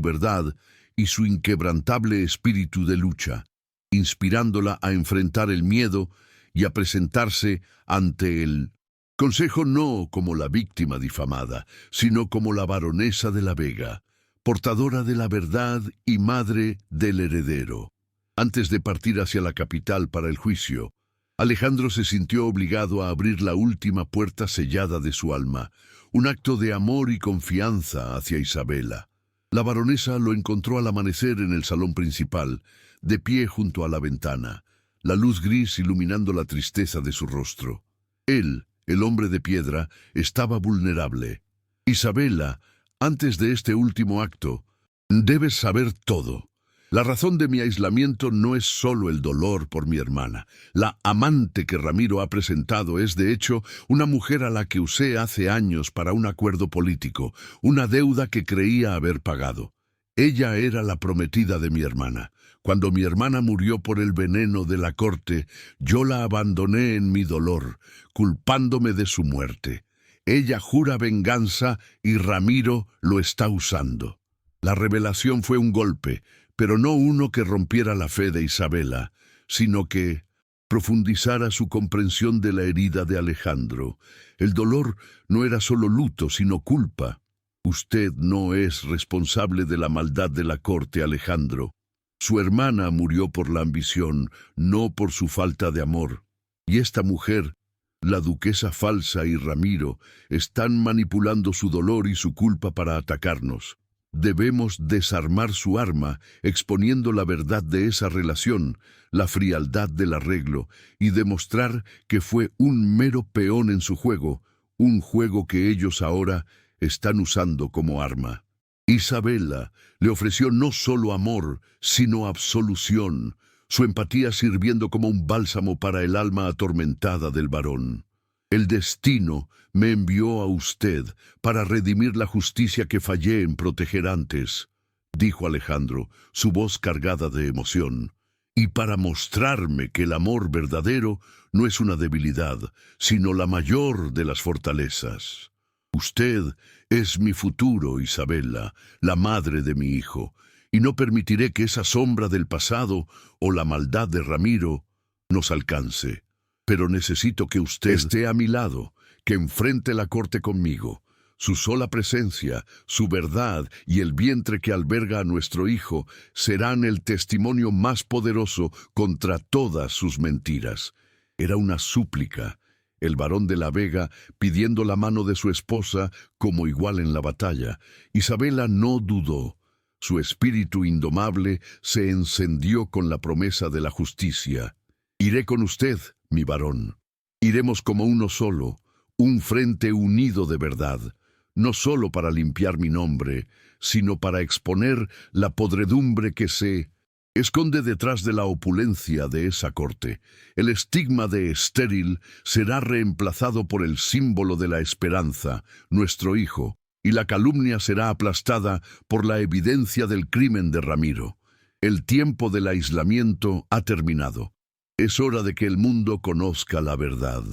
verdad y su inquebrantable espíritu de lucha, inspirándola a enfrentar el miedo y a presentarse ante el Consejo no como la víctima difamada, sino como la baronesa de la Vega, portadora de la verdad y madre del heredero. Antes de partir hacia la capital para el juicio, Alejandro se sintió obligado a abrir la última puerta sellada de su alma, un acto de amor y confianza hacia Isabella. La baronesa lo encontró al amanecer en el salón principal, de pie junto a la ventana, la luz gris iluminando la tristeza de su rostro. Él, el hombre de piedra, estaba vulnerable. Isabela, antes de este último acto, debes saber todo. La razón de mi aislamiento no es solo el dolor por mi hermana. La amante que Ramiro ha presentado es, de hecho, una mujer a la que usé hace años para un acuerdo político, una deuda que creía haber pagado. Ella era la prometida de mi hermana. Cuando mi hermana murió por el veneno de la corte, yo la abandoné en mi dolor, culpándome de su muerte. Ella jura venganza y Ramiro lo está usando. La revelación fue un golpe, pero no uno que rompiera la fe de Isabela, sino que profundizara su comprensión de la herida de Alejandro. El dolor no era solo luto, sino culpa. Usted no es responsable de la maldad de la corte, Alejandro. Su hermana murió por la ambición, no por su falta de amor. Y esta mujer, la duquesa falsa y Ramiro, están manipulando su dolor y su culpa para atacarnos. Debemos desarmar su arma, exponiendo la verdad de esa relación, la frialdad del arreglo, y demostrar que fue un mero peón en su juego, un juego que ellos ahora están usando como arma. Isabela le ofreció no solo amor, sino absolución, su empatía sirviendo como un bálsamo para el alma atormentada del varón. El destino me envió a usted para redimir la justicia que fallé en proteger antes, dijo Alejandro, su voz cargada de emoción, y para mostrarme que el amor verdadero no es una debilidad, sino la mayor de las fortalezas. Usted es mi futuro, Isabela, la madre de mi hijo, y no permitiré que esa sombra del pasado o la maldad de Ramiro nos alcance. Pero necesito que usted esté a mi lado, que enfrente la corte conmigo. Su sola presencia, su verdad y el vientre que alberga a nuestro hijo serán el testimonio más poderoso contra todas sus mentiras. Era una súplica, el barón de la Vega pidiendo la mano de su esposa como igual en la batalla. Isabela no dudó. Su espíritu indomable se encendió con la promesa de la justicia. Iré con usted, mi varón. Iremos como uno solo, un frente unido de verdad, no solo para limpiar mi nombre, sino para exponer la podredumbre que se esconde detrás de la opulencia de esa corte. El estigma de estéril será reemplazado por el símbolo de la esperanza, nuestro hijo, y la calumnia será aplastada por la evidencia del crimen de Ramiro. El tiempo del aislamiento ha terminado. Es hora de que el mundo conozca la verdad.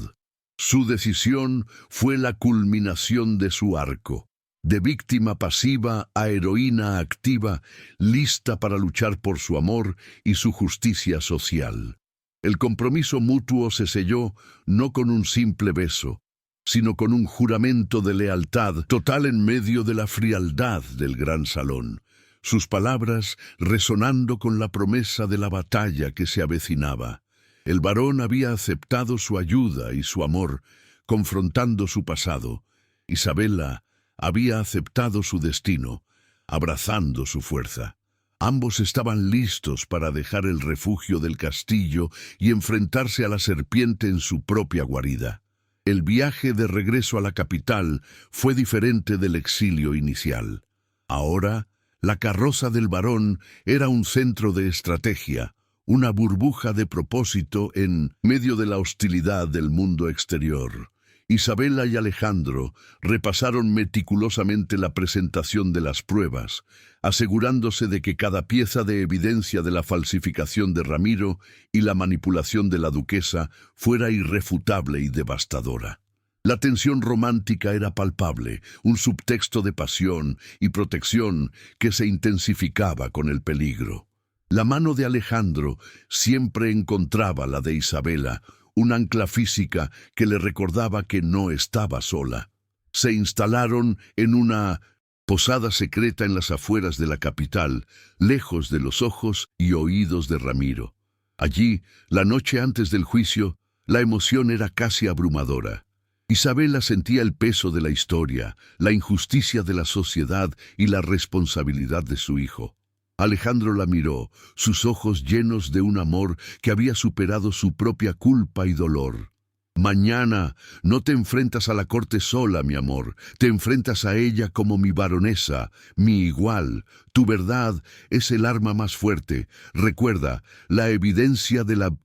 Su decisión fue la culminación de su arco, de víctima pasiva a heroína activa, lista para luchar por su amor y su justicia social. El compromiso mutuo se selló no con un simple beso, sino con un juramento de lealtad total en medio de la frialdad del gran salón. Sus palabras resonando con la promesa de la batalla que se avecinaba. El varón había aceptado su ayuda y su amor, confrontando su pasado. Isabela había aceptado su destino, abrazando su fuerza. Ambos estaban listos para dejar el refugio del castillo y enfrentarse a la serpiente en su propia guarida. El viaje de regreso a la capital fue diferente del exilio inicial. Ahora, la carroza del varón era un centro de estrategia, una burbuja de propósito en medio de la hostilidad del mundo exterior. Isabela y Alejandro repasaron meticulosamente la presentación de las pruebas, asegurándose de que cada pieza de evidencia de la falsificación de Ramiro y la manipulación de la duquesa fuera irrefutable y devastadora. La tensión romántica era palpable, un subtexto de pasión y protección que se intensificaba con el peligro. La mano de Alejandro siempre encontraba la de Isabela, un ancla física que le recordaba que no estaba sola. Se instalaron en una posada secreta en las afueras de la capital, lejos de los ojos y oídos de Ramiro. Allí, la noche antes del juicio, la emoción era casi abrumadora. Isabela sentía el peso de la historia, la injusticia de la sociedad y la responsabilidad de su hijo. Alejandro la miró, sus ojos llenos de un amor que había superado su propia culpa y dolor. Mañana no te enfrentas a la corte sola, mi amor, te enfrentas a ella como mi baronesa, mi igual. Tu verdad es el arma más fuerte. Recuerda, la evidencia de la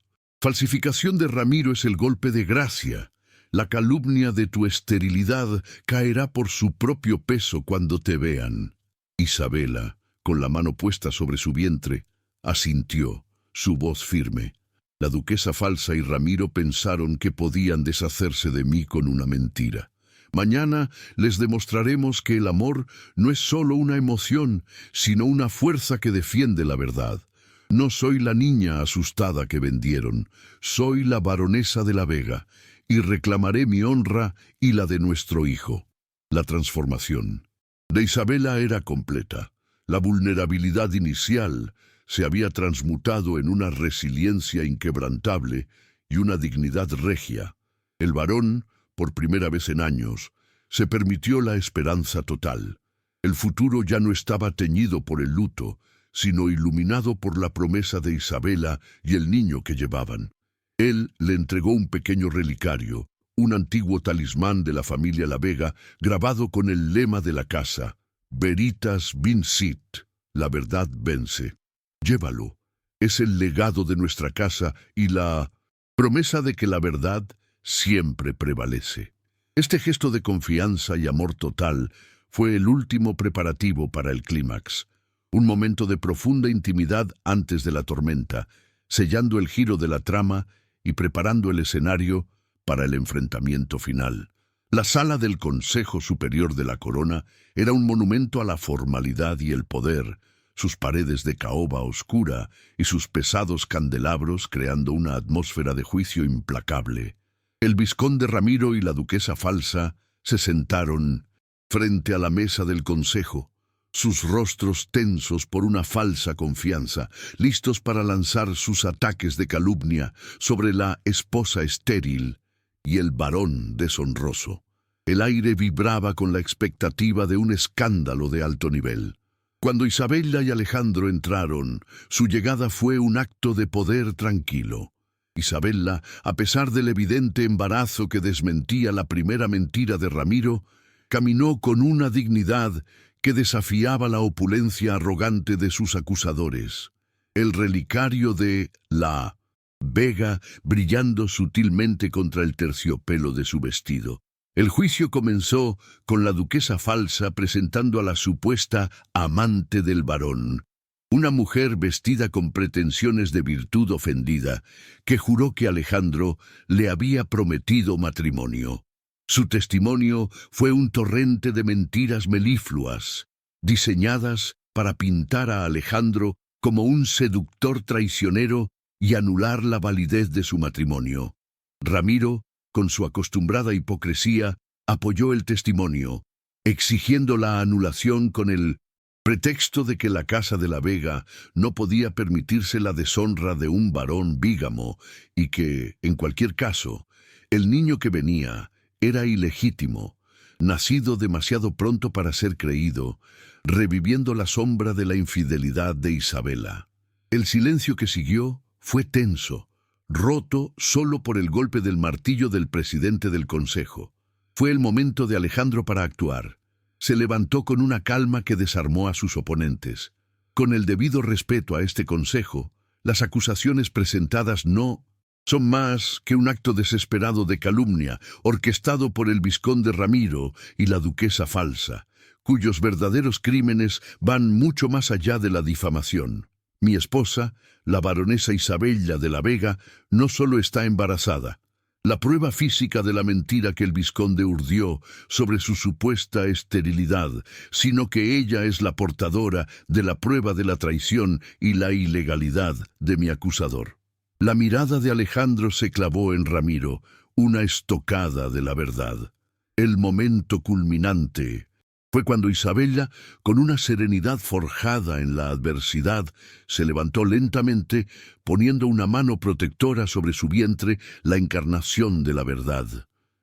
falsificación de Ramiro es el golpe de gracia. La calumnia de tu esterilidad caerá por su propio peso cuando te vean. Isabela, con la mano puesta sobre su vientre, asintió, su voz firme. La duquesa falsa y Ramiro pensaron que podían deshacerse de mí con una mentira. Mañana les demostraremos que el amor no es solo una emoción, sino una fuerza que defiende la verdad. No soy la niña asustada que vendieron, soy la baronesa de la Vega, y reclamaré mi honra y la de nuestro hijo. La transformación de Isabela era completa. La vulnerabilidad inicial se había transmutado en una resiliencia inquebrantable y una dignidad regia. El varón, por primera vez en años, se permitió la esperanza total. El futuro ya no estaba teñido por el luto, sino iluminado por la promesa de Isabela y el niño que llevaban. Él le entregó un pequeño relicario, un antiguo talismán de la familia La Vega, grabado con el lema de la casa, Veritas vincit, la verdad vence. Llévalo, es el legado de nuestra casa y la promesa de que la verdad siempre prevalece. Este gesto de confianza y amor total fue el último preparativo para el clímax, un momento de profunda intimidad antes de la tormenta, sellando el giro de la trama y preparando el escenario para el enfrentamiento final. La sala del Consejo Superior de la Corona era un monumento a la formalidad y el poder, sus paredes de caoba oscura y sus pesados candelabros creando una atmósfera de juicio implacable. El vizconde Ramiro y la duquesa falsa se sentaron frente a la mesa del consejo, sus rostros tensos por una falsa confianza, listos para lanzar sus ataques de calumnia sobre la esposa estéril y el varón deshonroso. El aire vibraba con la expectativa de un escándalo de alto nivel. Cuando Isabela y Alejandro entraron, su llegada fue un acto de poder tranquilo. Isabela, a pesar del evidente embarazo que desmentía la primera mentira de Ramiro, caminó con una dignidad que desafiaba la opulencia arrogante de sus acusadores. El relicario de la Vega brillando sutilmente contra el terciopelo de su vestido. El juicio comenzó con la duquesa falsa presentando a la supuesta amante del varón, una mujer vestida con pretensiones de virtud ofendida, que juró que Alejandro le había prometido matrimonio. Su testimonio fue un torrente de mentiras melifluas, diseñadas para pintar a Alejandro como un seductor traicionero y anular la validez de su matrimonio. Ramiro, con su acostumbrada hipocresía, apoyó el testimonio, exigiendo la anulación con el pretexto de que la Casa de la Vega no podía permitirse la deshonra de un varón bígamo y que, en cualquier caso, el niño que venía era ilegítimo, nacido demasiado pronto para ser creído, reviviendo la sombra de la infidelidad de Isabela. El silencio que siguió fue tenso, roto solo por el golpe del martillo del presidente del Consejo. Fue el momento de Alejandro para actuar. Se levantó con una calma que desarmó a sus oponentes. Con el debido respeto a este consejo, las acusaciones presentadas no son más que un acto desesperado de calumnia, orquestado por el vizconde Ramiro y la duquesa falsa, cuyos verdaderos crímenes van mucho más allá de la difamación. Mi esposa, la baronesa Isabella de la Vega, no solo está embarazada. La prueba física de la mentira que el vizconde urdió sobre su supuesta esterilidad, sino que ella es la portadora de la prueba de la traición y la ilegalidad de mi acusador. La mirada de Alejandro se clavó en Ramiro, una estocada de la verdad. El momento culminante fue cuando Isabella, con una serenidad forjada en la adversidad, se levantó lentamente, poniendo una mano protectora sobre su vientre, la encarnación de la verdad.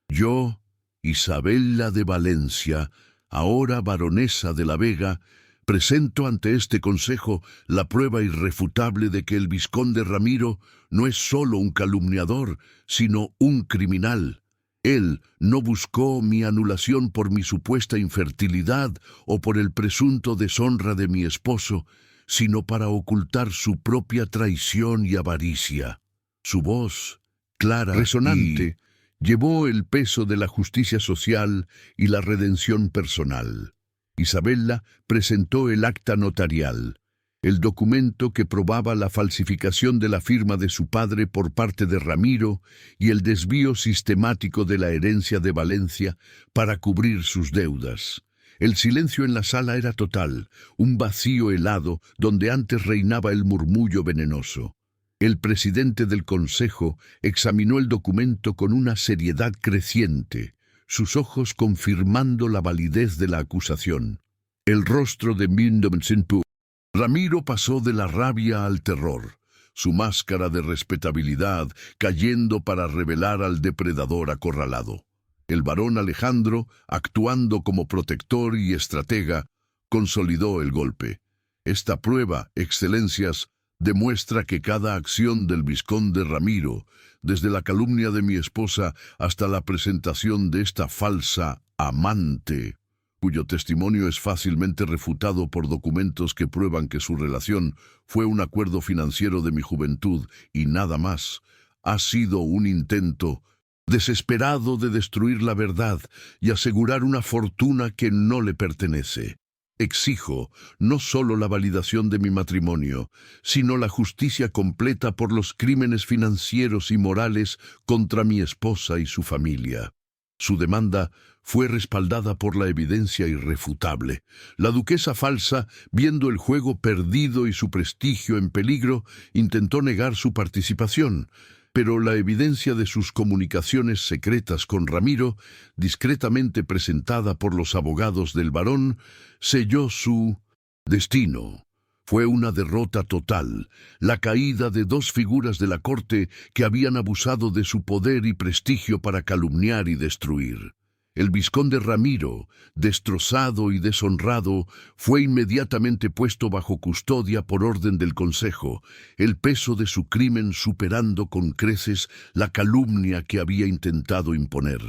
Yo Isabela de Valencia, ahora baronesa de la Vega, presento ante este consejo la prueba irrefutable de que el vizconde Ramiro no es solo un calumniador, sino un criminal. Él no buscó mi anulación por mi supuesta infertilidad o por el presunto deshonra de mi esposo, sino para ocultar su propia traición y avaricia. Su voz, clara, resonante, llevó el peso de la justicia social y la redención personal. Isabela presentó el acta notarial, el documento que probaba la falsificación de la firma de su padre por parte de Ramiro y el desvío sistemático de la herencia de Valencia para cubrir sus deudas. El silencio en la sala era total, un vacío helado donde antes reinaba el murmullo venenoso. El presidente del consejo examinó el documento con una seriedad creciente, sus ojos confirmando la validez de la acusación. El rostro de Ramiro pasó de la rabia al terror, su máscara de respetabilidad cayendo para revelar al depredador acorralado. El barón Alejandro, actuando como protector y estratega, consolidó el golpe. Esta prueba, excelencias, demuestra que cada acción del vizconde Ramiro, desde la calumnia de mi esposa hasta la presentación de esta falsa amante, cuyo testimonio es fácilmente refutado por documentos que prueban que su relación fue un acuerdo financiero de mi juventud y nada más, ha sido un intento desesperado de destruir la verdad y asegurar una fortuna que no le pertenece. Exijo no solo la validación de mi matrimonio, sino la justicia completa por los crímenes financieros y morales contra mi esposa y su familia. Su demanda fue respaldada por la evidencia irrefutable. La duquesa falsa, viendo el juego perdido y su prestigio en peligro, intentó negar su participación, pero la evidencia de sus comunicaciones secretas con Ramiro, discretamente presentada por los abogados del barón, selló su destino. Fue una derrota total, la caída de dos figuras de la corte que habían abusado de su poder y prestigio para calumniar y destruir. El vizconde Ramiro, destrozado y deshonrado, fue inmediatamente puesto bajo custodia por orden del consejo, el peso de su crimen superando con creces la calumnia que había intentado imponer.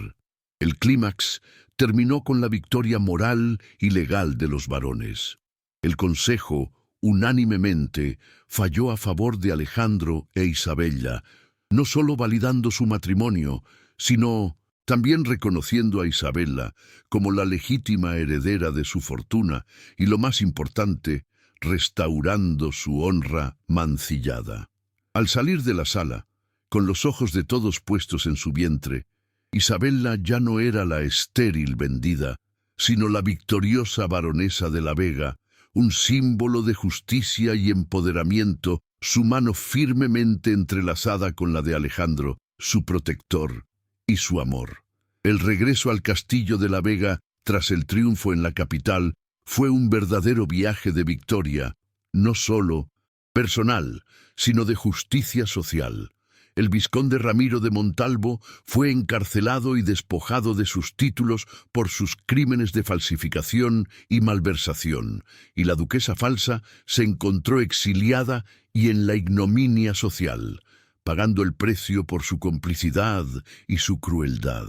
El clímax terminó con la victoria moral y legal de los varones. El consejo, unánimemente, falló a favor de Alejandro e Isabella, no solo validando su matrimonio, sino también reconociendo a Isabela como la legítima heredera de su fortuna y, lo más importante, restaurando su honra mancillada. Al salir de la sala, con los ojos de todos puestos en su vientre, Isabela ya no era la estéril vendida, sino la victoriosa baronesa de la Vega, un símbolo de justicia y empoderamiento, su mano firmemente entrelazada con la de Alejandro, su protector y su amor. El regreso al castillo de la Vega, tras el triunfo en la capital, fue un verdadero viaje de victoria, no solo personal, sino de justicia social. El vizconde Ramiro de Montalvo fue encarcelado y despojado de sus títulos por sus crímenes de falsificación y malversación, y la duquesa falsa se encontró exiliada y en la ignominia social, pagando el precio por su complicidad y su crueldad.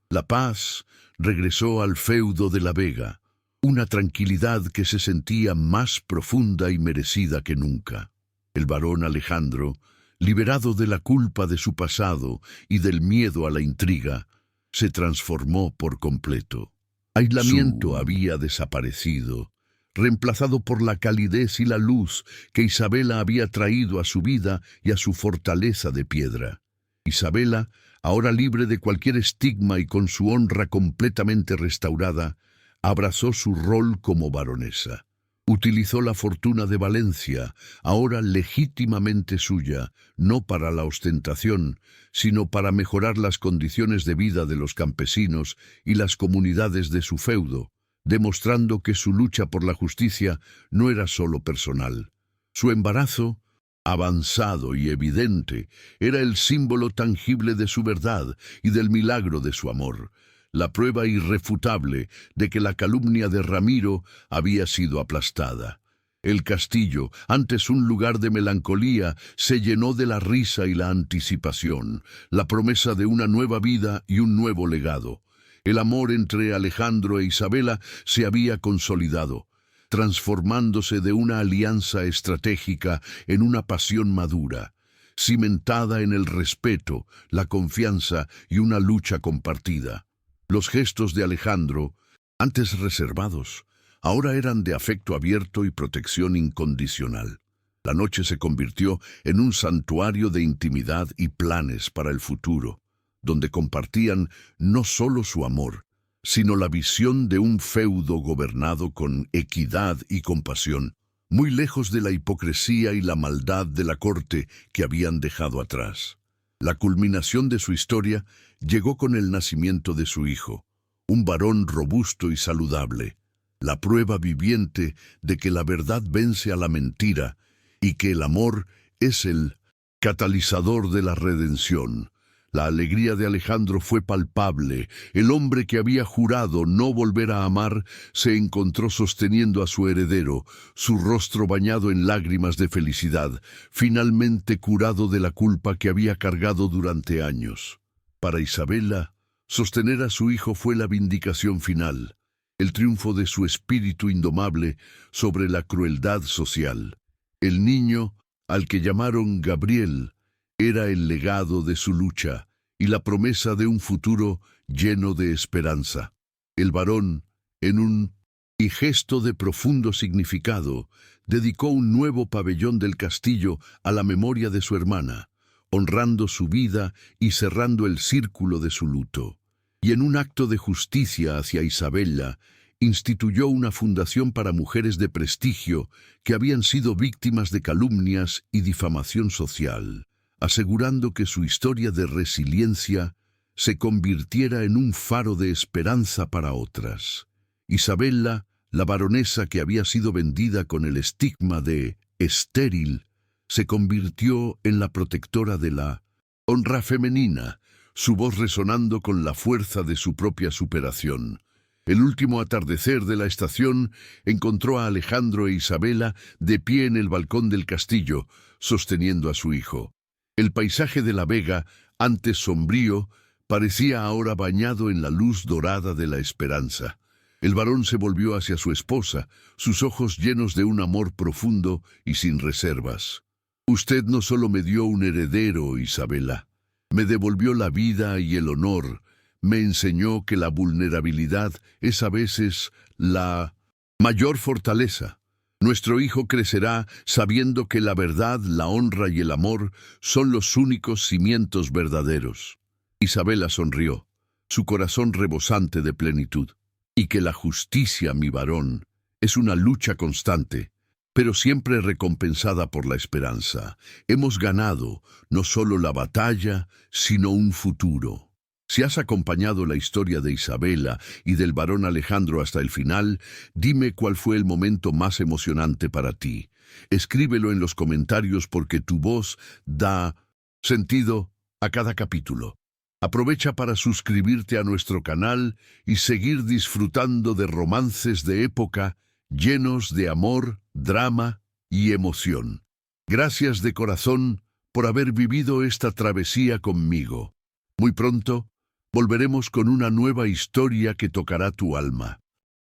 La paz regresó al feudo de la Vega, una tranquilidad que se sentía más profunda y merecida que nunca. El barón Alejandro, liberado de la culpa de su pasado y del miedo a la intriga, se transformó por completo. Aislamiento había desaparecido, reemplazado por la calidez y la luz que Isabela había traído a su vida y a su fortaleza de piedra. Isabela, ahora libre de cualquier estigma y con su honra completamente restaurada, abrazó su rol como baronesa. Utilizó la fortuna de Valencia, ahora legítimamente suya, no para la ostentación, sino para mejorar las condiciones de vida de los campesinos y las comunidades de su feudo, demostrando que su lucha por la justicia no era solo personal. Su embarazo, avanzado y evidente, era el símbolo tangible de su verdad y del milagro de su amor. la prueba irrefutable de que la calumnia de Ramiro había sido aplastada. El castillo, antes un lugar de melancolía, se llenó de la risa y la anticipación, la promesa de una nueva vida y un nuevo legado. El amor entre Alejandro e Isabela se había consolidado, transformándose de una alianza estratégica en una pasión madura, cimentada en el respeto, la confianza y una lucha compartida. Los gestos de Alejandro, antes reservados, ahora eran de afecto abierto y protección incondicional. La noche se convirtió en un santuario de intimidad y planes para el futuro, donde compartían no solo su amor, sino la visión de un feudo gobernado con equidad y compasión, muy lejos de la hipocresía y la maldad de la corte que habían dejado atrás. La culminación de su historia llegó con el nacimiento de su hijo, un varón robusto y saludable, la prueba viviente de que la verdad vence a la mentira y que el amor es el catalizador de la redención. La alegría de Alejandro fue palpable. El hombre que había jurado no volver a amar se encontró sosteniendo a su heredero, su rostro bañado en lágrimas de felicidad, finalmente curado de la culpa que había cargado durante años. Para Isabela, sostener a su hijo fue la vindicación final, el triunfo de su espíritu indomable sobre la crueldad social. El niño, al que llamaron Gabriel, era el legado de su lucha y la promesa de un futuro lleno de esperanza. El varón, en un gesto de profundo significado, dedicó un nuevo pabellón del castillo a la memoria de su hermana, honrando su vida y cerrando el círculo de su luto. Y en un acto de justicia hacia Isabela, instituyó una fundación para mujeres de prestigio que habían sido víctimas de calumnias y difamación social, asegurando que su historia de resiliencia se convirtiera en un faro de esperanza para otras. Isabela, la baronesa que había sido vendida con el estigma de estéril, se convirtió en la protectora de la honra femenina, su voz resonando con la fuerza de su propia superación. El último atardecer de la estación encontró a Alejandro e Isabela de pie en el balcón del castillo, sosteniendo a su hijo. El paisaje de la vega, antes sombrío, parecía ahora bañado en la luz dorada de la esperanza. El varón se volvió hacia su esposa, sus ojos llenos de un amor profundo y sin reservas. «Usted no solo me dio un heredero, Isabela, me devolvió la vida y el honor, me enseñó que la vulnerabilidad es a veces la mayor fortaleza. Nuestro hijo crecerá sabiendo que la verdad, la honra y el amor son los únicos cimientos verdaderos». Isabela sonrió, su corazón rebosante de plenitud. «Y que la justicia, mi varón, es una lucha constante, pero siempre recompensada por la esperanza. Hemos ganado no solo la batalla, sino un futuro». Si has acompañado la historia de Isabela y del varón Alejandro hasta el final, dime cuál fue el momento más emocionante para ti. Escríbelo en los comentarios porque tu voz da sentido a cada capítulo. Aprovecha para suscribirte a nuestro canal y seguir disfrutando de romances de época llenos de amor, drama y emoción. Gracias de corazón por haber vivido esta travesía conmigo. Muy pronto volveremos con una nueva historia que tocará tu alma.